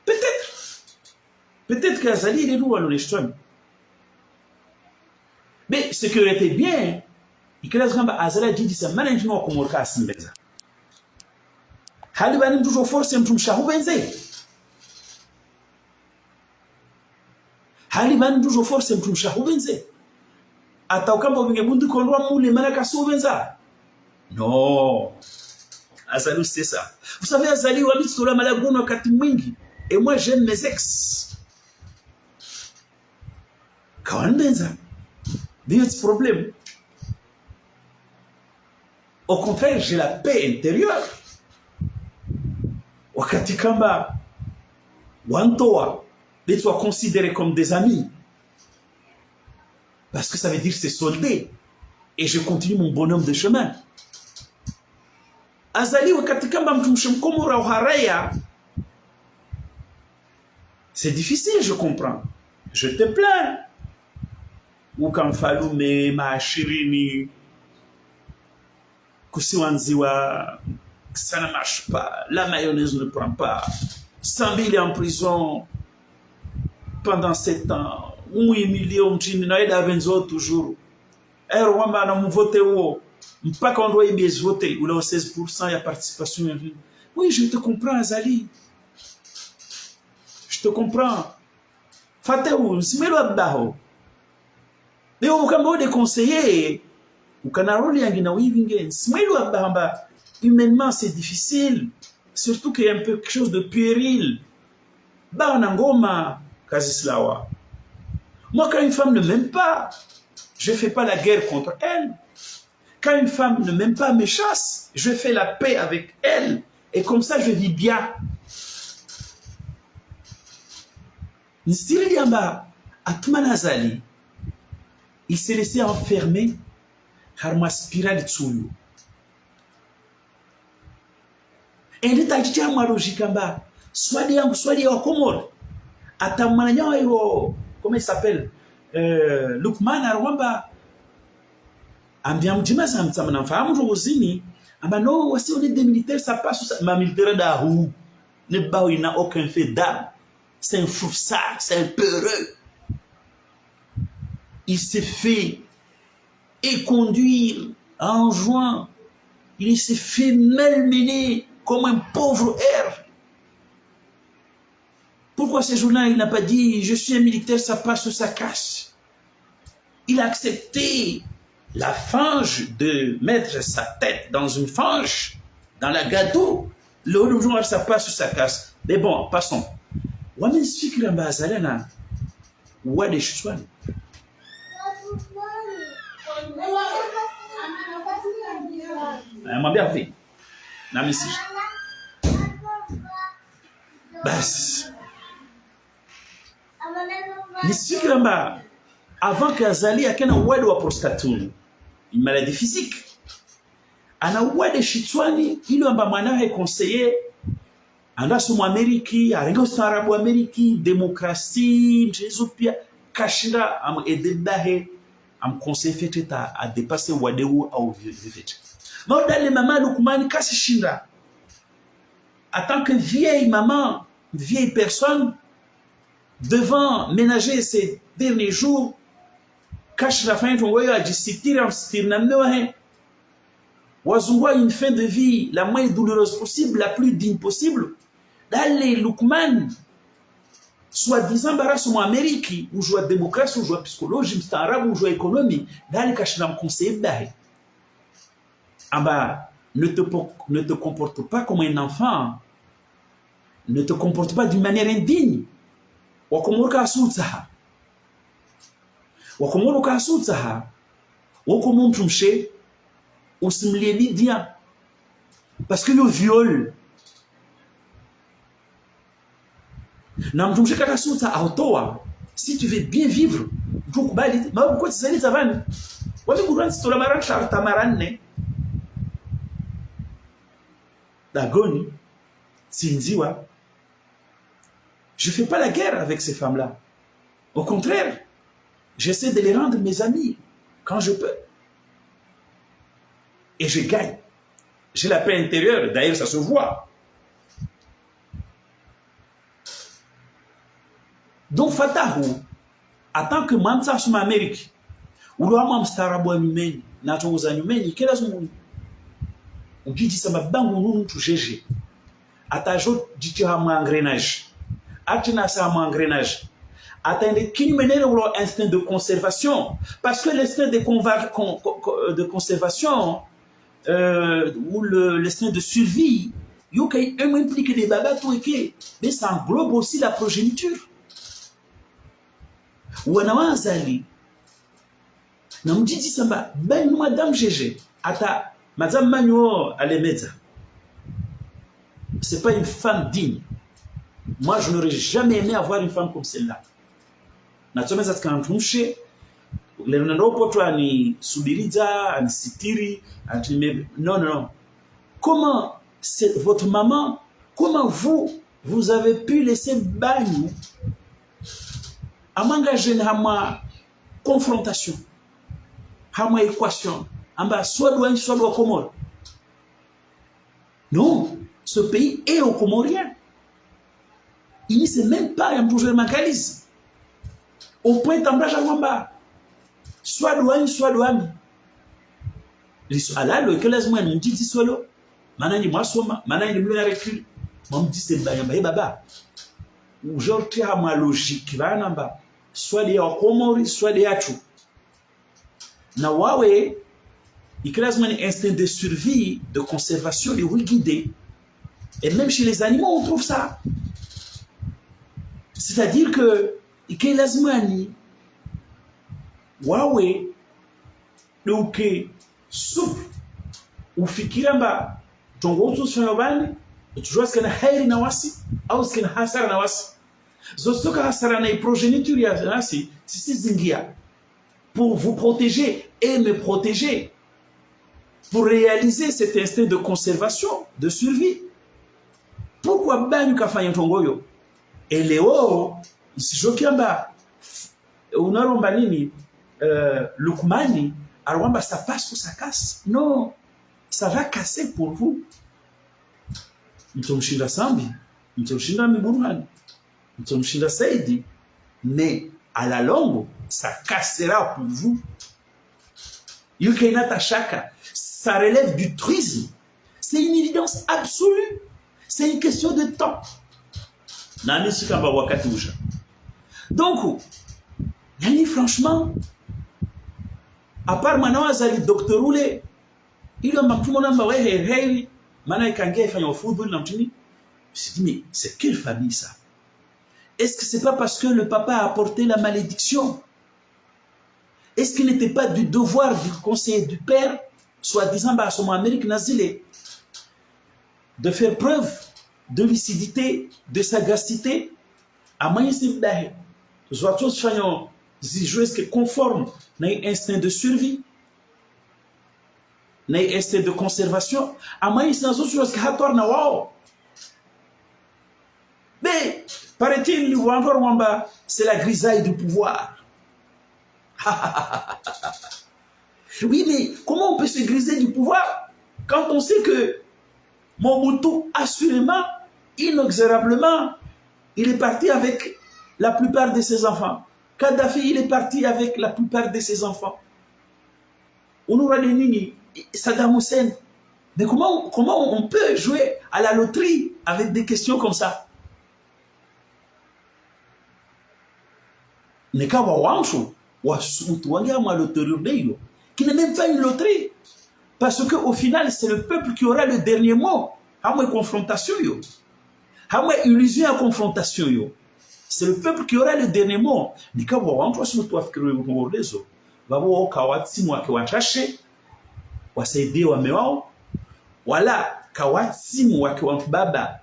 Peut-être. Peut-être qu'Azali, il est nous à l'Oleston. Mais ce qui aurait été bien, il que Azali a dit, c'est management comme Orka Simbeza. Halibanim toujours force un chahou benze. Halibanim toujours force un chahou benze. Non. Azali, c'est ça. Vous savez, Azali, et moi, j'aime mes ex. Quand il y a ce problème. Au contraire, j'ai la paix intérieure. Wakati kamba, wantoa, les soient considérés comme des amis. Parce que ça veut dire c'est soldé. Et je continue mon bonhomme de chemin. Azali wakati kamba mtumshimkomora uharaya. C'est difficile, je comprends. Je te plains. Ou quand fallu me machirini. Kusiwanziwa. Ça ne marche pas. La mayonnaise ne prend pas. 100 000 est en prison pendant 7 ans. 1 million de toujours. Et Rwanda n'a pas voté. Pas qu'on doit y voter. Ou là, 16%, il y a participation. Oui, je te comprends, Azali. Je te comprends. Fatou, si me lo baho. Mais au Cameroun des conseillers, au Canaroli, il y a un si me lo bahamba. Humainement, c'est difficile. Surtout qu'il y a un peu quelque chose de puéril. Bah, en Angoma, Kazislawa. Moi, quand une femme ne m'aime pas, je ne fais pas la guerre contre elle. Quand une femme ne m'aime pas, me chasse, je fais la paix avec elle. Et comme ça, je vis bien. Nisiri Yamba, Atman Azali, il s'est laissé enfermer par ma spirale Tsuyu. Et il est agité à ma logique, soit des Komor, comment il s'appelle, Lukman Arwamba, Ambiam Dimas, Amtsaman, Femme, Rosini, no, voici on est des militaires, ça passe, ma militaire d'Arou, ne bat, il n'a aucun fait d'âme, c'est un froussard, c'est un peureux. Il s'est fait et conduire en juin, il s'est fait malmener comme un pauvre air. Pourquoi ce jour-là, il n'a pas dit « Je suis un militaire, ça passe ou ça casse ». Il a accepté la fange de mettre sa tête dans une fange, dans la gâteau. Le jour, ça passe ou ça casse. Mais bon, passons. Wamin fikira bazalana wa de shwani. M'a bien fait. Na misi. Bas. Nisfikira avant qu'Azali ait un wad ou prostatoun, une maladie physique. anaua de shitswani ili amba mwanawe conseiller anda sumu Ameriki arenga ustaarabu Ameriki demokrasi mchezo pia kashinda am edebahe am conseil fait à dépasser wadeu au vivete maudale mama Lukman kasi shinda en tant que vieille maman vieille personne devant ménager ces derniers jours cache la fin ton voyage à sitira stirna wazungua une fin de vie la moins douloureuse possible la plus digne possible d'aller Lukman soi-disant barasu mu Ameriki ou joie démocratie ou joie psychologie mstaarabu ou joie économie d'aller cacher dans conseil bahi aba ne te comporte pas comme un enfant ne te comporte pas d'une manière indigne wakomoroka asutsaha wakomoroka asutsaha wakomo mtumshe usimlie Lydia parce que le viol na mtumshe kaka suta autoa si tu veux bien vivre tukubali maana kwa sasa zavani watu kuransi stola mara sharta maranne dagoni sinziwa je fais pas la guerre avec ces femmes-là. Au contraire, j'essaie de les rendre mes amis quand je peux. Et je gagne. J'ai la paix intérieure, d'ailleurs ça se voit. Donc Fatahu, en tant que Mamsa Suma Amérique, ou le Hamam Starabo Numeni, Nachoza Numeni, quel est mon on dit ça m'a bangu tout GG. Atajo dit tu as mon engrenage. Atina sa mon engrenage. Attendez qui mène leur instinct de conservation parce que l'instinct de conservation ou l'instinct de survie il implique des babas tout et mais ça englobe aussi la progéniture. Wanawazali na mjiji samba ben madame GG ata madame Manuo Alemeza c'est pas une femme digne. Moi je n'aurais jamais aimé avoir une femme comme celle-là. Natomeza tukamtumshe leo ndopo tu ani subiriza ani sitiri ani non comment c'est votre maman comment vous avez pu laisser Banyu à m'engager dans ma confrontation à ma équation amba soit loin soit au Comore. Non, ce pays est au Comorien. Il ne sait même pas un projet mancalise. Au point d'emballage à Wamba. Soit loin, soit loin. Alors, que les moines me disent solo. Manani Masoma, Manani Muna recul. Mon dit c'est Baba. Ou genre, tu as ma logique. Soit des Komori, soit des Achou. Na Wawe, il crée un instinct de survie, de conservation, de guider. Et même chez les animaux, on trouve ça. C'est-à-dire que il lazimani wawe doke souple ufikira mba tongo tusifanya bani tujua sikana hairi na wasi au sikana hasara na wasi zostoka hasara na progéniture ya nasi sisi zingia pour vous protéger et me protéger pour réaliser cet instinct de conservation de survie. Pourquoi bani kafanya tongoyo et Léo Jokiamba unaromba nini Lukmani arwamba ça passe ou ça casse. Non, ça va casser pour vous. Mtomshinda Sambi, mtomshinda Miburhani, mtomshinda Saidi, mais à la longue ça cassera pour vous. Yukainata Shaka, ça relève du truisme. C'est une évidence absolue. C'est une question de temps. Nani sikamba wakati usha. Donc, franchement, à part Manawazali, Docteur Roulé, il a tout le monde m'a dit, hey, Mana Kange fait un football, je me suis dit, mais c'est quelle famille ça? Est-ce que c'est pas parce que le papa a apporté la malédiction? Est-ce qu'il n'était pas du devoir du conseiller du père, soi-disant, à son Amérique nazile, de faire preuve de lucidité, de sagacité, à moyen de soit tous faisant des joueurs qui conforment à un instinct de survie. na este de conservation amai nas outras choses que hatorna wao. Mais paraît-il c'est la grisaille du pouvoir. Oui, mais comment on peut se griser du pouvoir quand on sait que Mobutu, assurément, inexorablement, il est parti avec la plupart de ses enfants. Kadhafi, il est parti avec la plupart de ses enfants. Saddam Hussein. Mais comment on peut jouer à la loterie avec des questions comme ça? Qui n'est même pas une loterie. Parce qu'au final, c'est le peuple qui aura le dernier mot. Hamwe confrontation yo. Hamwe illusion à confrontation yo. C'est le peuple qui aura le dernier mot. Nika wa wantu wasimutu wafikiri ulezo. Babu waka watimu wake wachache. Wasaidie wame wao. Wala kawatimu wake wababa.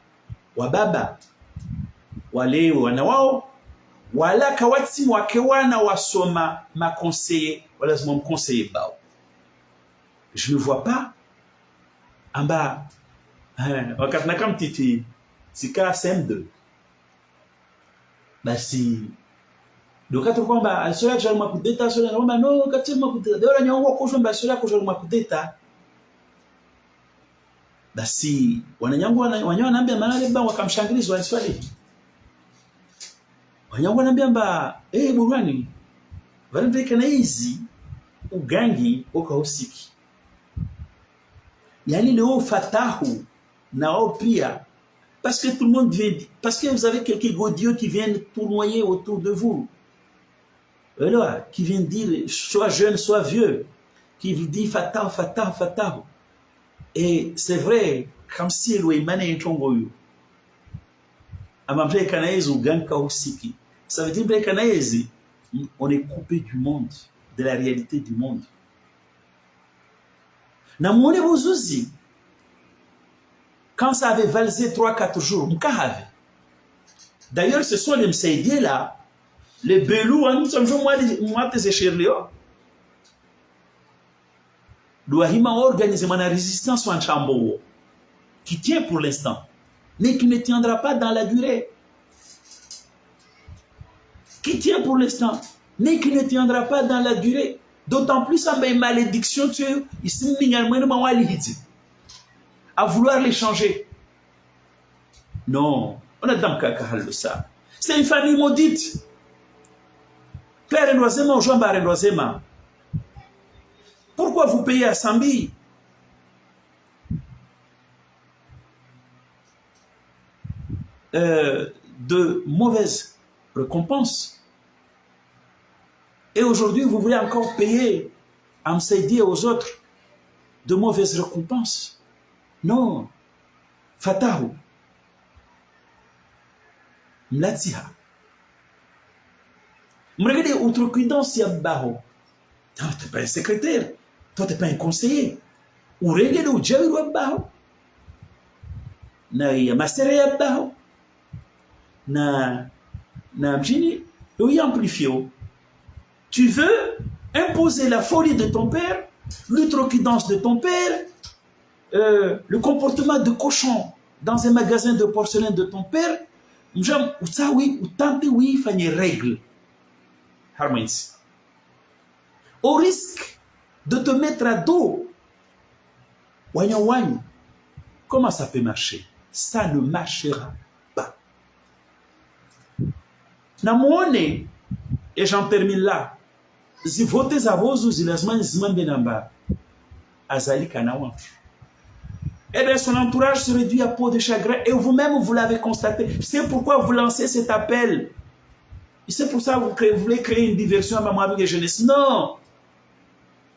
Wale wana wao. Wala kawatimu wake wana wasoma maconseiller. Wala zima mconseiller bao. Je ne vois pas en bas. Wakati nakam titi sika SM2. Basi dokato kwamba asoya jalma kudeta soya kwamba no katima kudeta dora nyongo kushomba soya kujalma kudeta. Basi wananyangu wanaambia manale ba wakamshangiliza waiswali. Wanyangu wanaambia mba burwani varendeka na hizi ugangi ukahusiki. Yani le haut fatahu nao pia parce que tout le monde vient, parce que vous avez quelques godieux qui viennent tournoyer autour de vous, voilà, qui viennent dire soit jeune soit vieux, qui vous dit fatahu fatahu fatahu, et c'est vrai comme si le imane ntongoyo amample kanaezi uganka usiki, ça veut dire que kanaezi on est coupé du monde, de la réalité du monde. Na mwone buzuzi quand ça avait valsé 3-4 jours, mkahave. D'ailleurs, ce sont les msaïdiers là, les belous, nous sommes moi des échirlio. L'ouahima organise une résistance en chambo, qui tient pour l'instant, mais qui ne tiendra pas dans la durée. Qui tient pour l'instant, mais qui ne tiendra pas dans la durée. D'autant plus en malédiction, à vouloir les changer. Non, on a dans le ça. C'est une famille maudite. Père Ndoisema ou Jean Barre Ndoisema. Pourquoi vous payez à Sambi? De mauvaises récompenses. Et aujourd'hui, vous voulez encore payer à Msaïdi et aux autres de mauvaises récompenses. Non. Fatahu. Mlatiha. Regardez, outrecuidance, Yabaho. Tu n'es pas un secrétaire. Toi, tu n'es pas un conseiller. Ou regardez, ou Djaviru Yabaho. Na Yamasere Yabaho. Na Mjini. Ou Yamplifio. Tu veux imposer la folie de ton père, l'outrecuidance de ton père, le comportement de cochon dans un magasin de porcelaine de ton père, ça oui, ou tenter oui, il faut une règle. Harmonie. Au risque de te mettre à dos. Comment ça peut marcher? Ça ne marchera pas. Namone, et j'en termine là. Si votez à vos zilazman zman benamba, azali kanawan. Eh bien, son entourage se réduit à peau de chagrin et vous-même, vous l'avez constaté. C'est pourquoi vous lancez cet appel. C'est pour ça que vous voulez créer une diversion à maman avec les jeunesses. Non!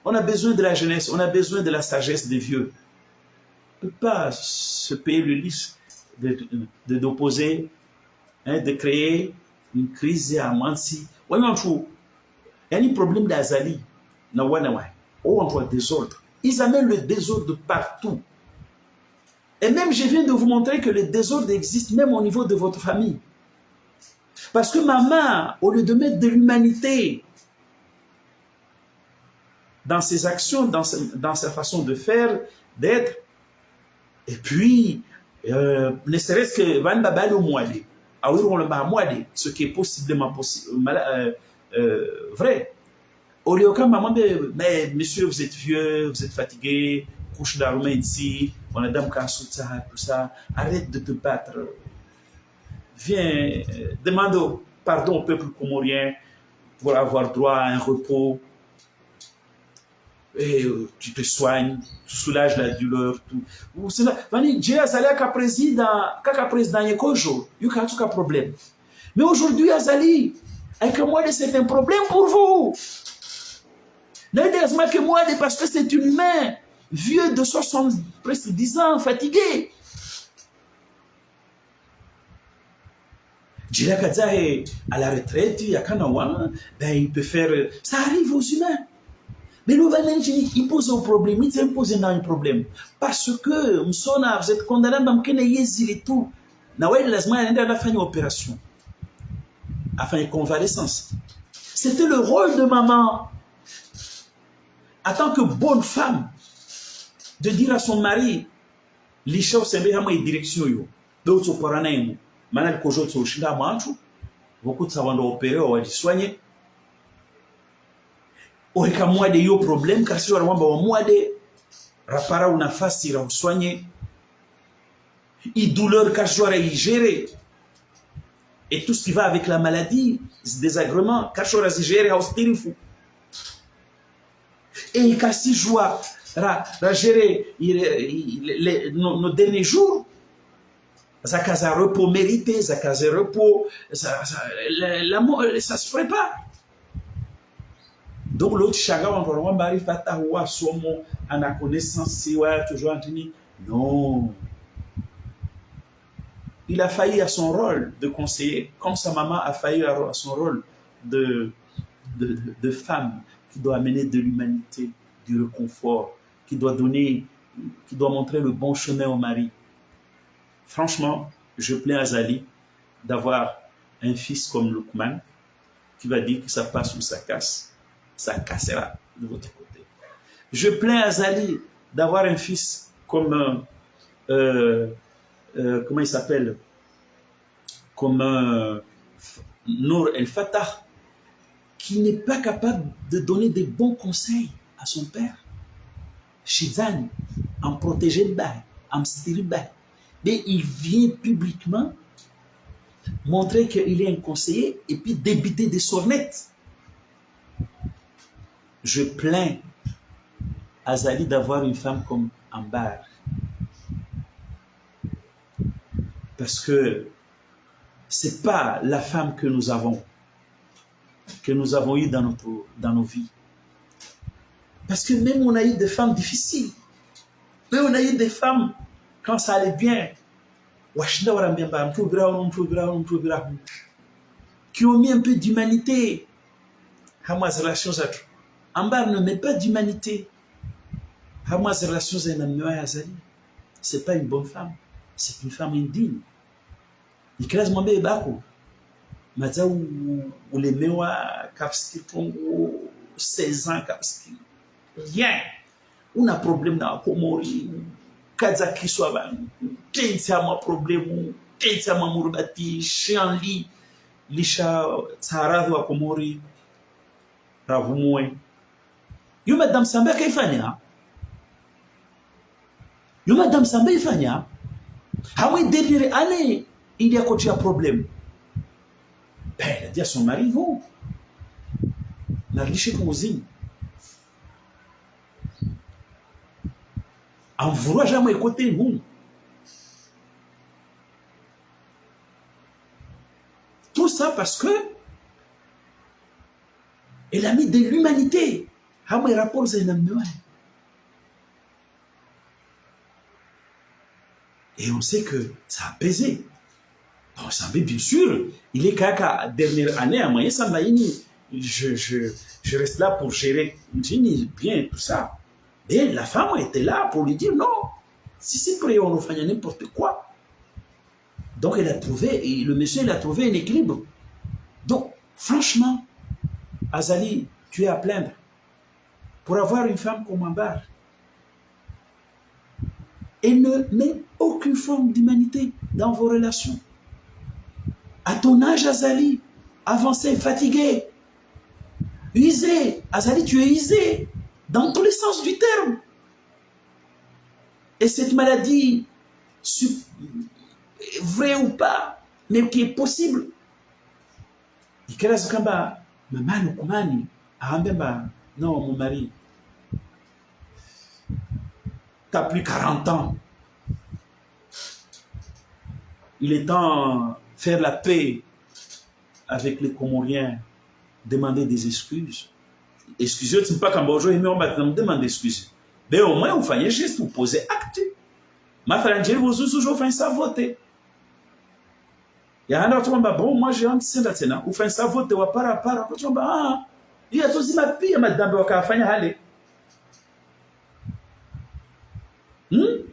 On a besoin de la jeunesse, on a besoin de la sagesse des vieux. On ne peut pas se payer le luxe d'opposer, de créer une crise à Mansi. Il y a un problème d'Azali. On voit désordre. Ils amènent le désordre partout. Et même, je viens de vous montrer que le désordre existe même au niveau de votre famille. Parce que maman, au lieu de mettre de l'humanité dans ses actions, dans sa façon de faire, d'être. Et puis, ne serait-ce que Van Babal au Mouadé, ce qui est possiblement vrai. Au lieu de maman, mais monsieur, vous êtes vieux, vous êtes fatigué, couche d'arôme ici, on a dame tout ça, arrête de te battre. Viens, demande pardon au peuple comorien pour avoir droit à un repos. Et tu te soignes, tu soulages la douleur, tout. J'ai Azali qui président Yekojo, il y a un problème. Mais aujourd'hui, Azali, avec moi, c'est un problème pour vous. N'ayez-moi que moi, parce que c'est une humain, vieux de 60, presque 10 ans, fatigué. Jira Kadza est à la retraite, il y a Kanawa, ben il peut faire. Ça arrive aux humains. Mais le Valentin, il pose un problème, il impose un problème. Parce que, vous êtes condamné à me et tout. Nawai Lazma a fait une opération. A fait une convalescence. C'était le rôle de maman, en tant que bonne femme, de dire à son mari, Lisha c'est une direction. D'autres paranaïmou. Maintenant, le kojo tso shinda manchu. Beaucoup de savants ont opéré, ont soigné. Oika mwade yo problème car si wamba wa mwade rapara una fasi ra soigner i douleur car je y gérer et tout ce qui va avec la maladie des désagréments car je gérer au stirifu et car si joie ra gérer nos derniers jours ça casa repos mérité ça casa repos ça se ferait pas. Donc l'autre chaga on va bari fata wa somo ana connaissance si ouais toujours Anthony non, il a failli à son rôle de conseiller comme sa maman a failli à son rôle de femme qui doit amener de l'humanité, du réconfort, qui doit montrer le bon chemin au mari. Franchement, je plains Azali d'avoir un fils comme Lukman qui va dire que ça passe ou ça casse. Ça cassera de votre côté. Je plains Azali d'avoir un fils comme comment il s'appelle, comme Nour El Fattah, qui n'est pas capable de donner des bons conseils à son père. Shizan, en protéger le bain, en stirer le bain. Mais il vient publiquement montrer qu'il est un conseiller et puis débiter des sornettes. Je plains Azali d'avoir une femme comme Ambar. Parce que c'est pas la femme que nous avons eue dans nos vies. Parce que même on a eu des femmes difficiles. Même on a eu des femmes, quand ça allait bien, qui ont mis un peu d'humanité. Ambar ne met pas d'humanité. C'est pas une bonne femme. C'est une femme indigne. Il crée mon bébé bako. Maza ou les mewa kapski Congo 16 ans kapski. Rien. On a problème dans Komori. Kazaki soit tensa ma problème. Tensa ma murbati. Chianli. Lisha Saharavi wa Komori. Ravumwe. Yo madame Samba kaifanya. Yo madame Samba ifanya. Hawi dernière année, il y a un problème. Ben, elle a dit à son mari, non. La riche cousine. En vouloir jamais écouter, non. Tout ça parce que elle a mis de l'humanité. Hawi rapport à un. Et on sait que ça a pesé. Bon, ça veut bien sûr, il est qu'à dernière année, à moyen, ça m'a dit, je reste là pour gérer bien tout ça. Et la femme était là pour lui dire non, si c'est prêt, on va faire n'importe quoi. Donc elle a trouvé, et le monsieur, il a trouvé un équilibre. Donc, franchement, Azali, tu es à plaindre. pour avoir une femme comme Ambar. Et ne met aucune forme d'humanité dans vos relations. À ton âge, Azali, avancé, fatigué, usé. Azali, tu es usé dans tous les sens du terme. Et cette maladie, vraie ou pas, mais qui est possible. Non, mon mari, tu n'as plus 40 ans. Il est temps de faire la paix avec les Comoriens, demander des excuses. Excusez, ce n'est pas comme bonjour, mais on va demander des excuses. Mais au moins, vous faites juste, vous posez acte. Ma frère, vous toujours fait ça voter. Il y a un autre qui dit, bon, moi j'ai un petit peu de vous faites ça voter, vous faites ça voter. Il y a tout ma fille, madame, vous faites ça aller. Il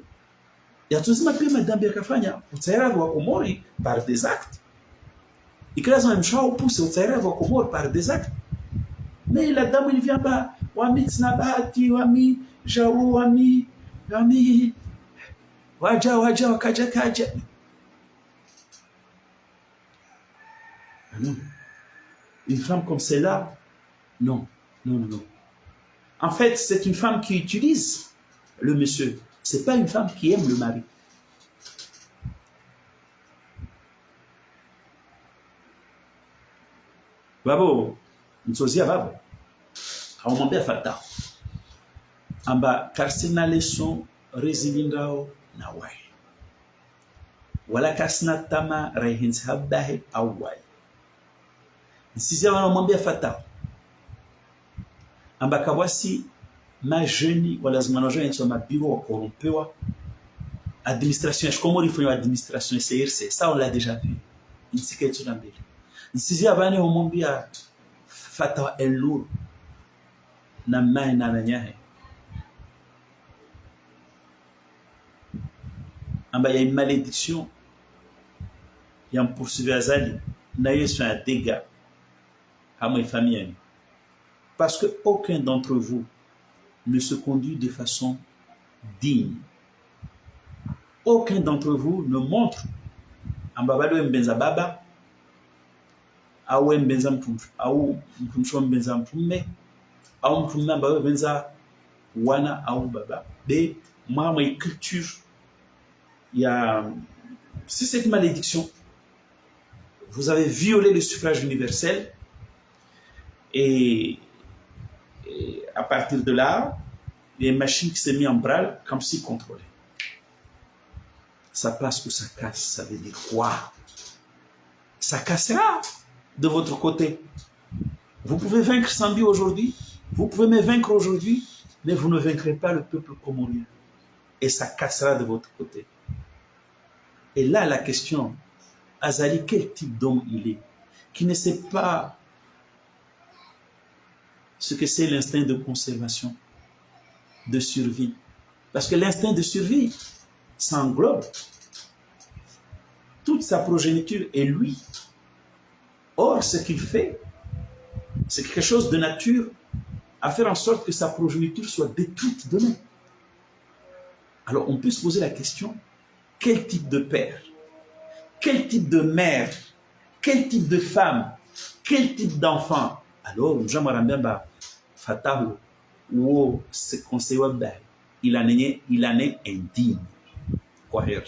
y a tout ma fille, madame, vous faites ça. Vous tirez vos Comori par des actes. Il crée un chat, vous poussez, vous tirez vos Comori par des actes. Mais la dame, il ne vient pas. Wami Tsnabati, Wami Jaou, Wami Waja, Wakaja, Kaja. Non. Une femme comme celle-là, non. En fait, c'est une femme qui utilise le monsieur. Ce n'est pas une femme qui aime le mari. Babo, Nsozi Babo. Aumambia fata. Amba karsina leson rezilindao na wai. Wala karsina tama rehins habahe awai. Nsizi aumambia fata. Amba kawasi ma jeune wala zimanojo yenso ma bureau corrompewa. Administration, comment il faut une administration CRC, ça on l'a déjà vu. Nsiket sunambele. Nsizi abane aumambia fata elur. Na mai na nanyahe. Amba, il y a une malédiction. Il y a un poursuivi Azali. Naïe fait un dégât à mes familles. Parce qu'aucun d'entre vous ne se conduit de façon digne. Aucun d'entre vous ne montre Ambabado Mbenza Baba, Aou Mbenza Mtumch, Aou Mtumchon Mbenza Mtumme, Aou Mtumme Mbenza Mbenza Wana Aou Baba. Mais moi, ma culture, il y a. C'est cette malédiction. Vous avez violé le suffrage universel et à partir de là, il y a une machine qui s'est mise en branle comme si contrôlée. Ça passe ou ça casse, ça veut dire quoi? Ça cassera de votre côté. Vous pouvez vaincre Sambi aujourd'hui, vous pouvez me vaincre aujourd'hui, mais vous ne vaincrez pas le peuple comorien. Et ça cassera de votre côté. Et là, la question, Azali, quel type d'homme il est, qui ne sait pas ce que c'est l'instinct de conservation, de survie. Parce que l'instinct de survie, ça englobe toute sa progéniture et lui. Or, ce qu'il fait, c'est quelque chose de nature à faire en sorte que sa progéniture soit détruite demain. Alors, on peut se poser la question, quel type de père, quel type de mère, quel type de femme, quel type d'enfant? Alors, Jean Marambemba, Fatahu, ou ce conseil, il en est indigne. Quoi dire?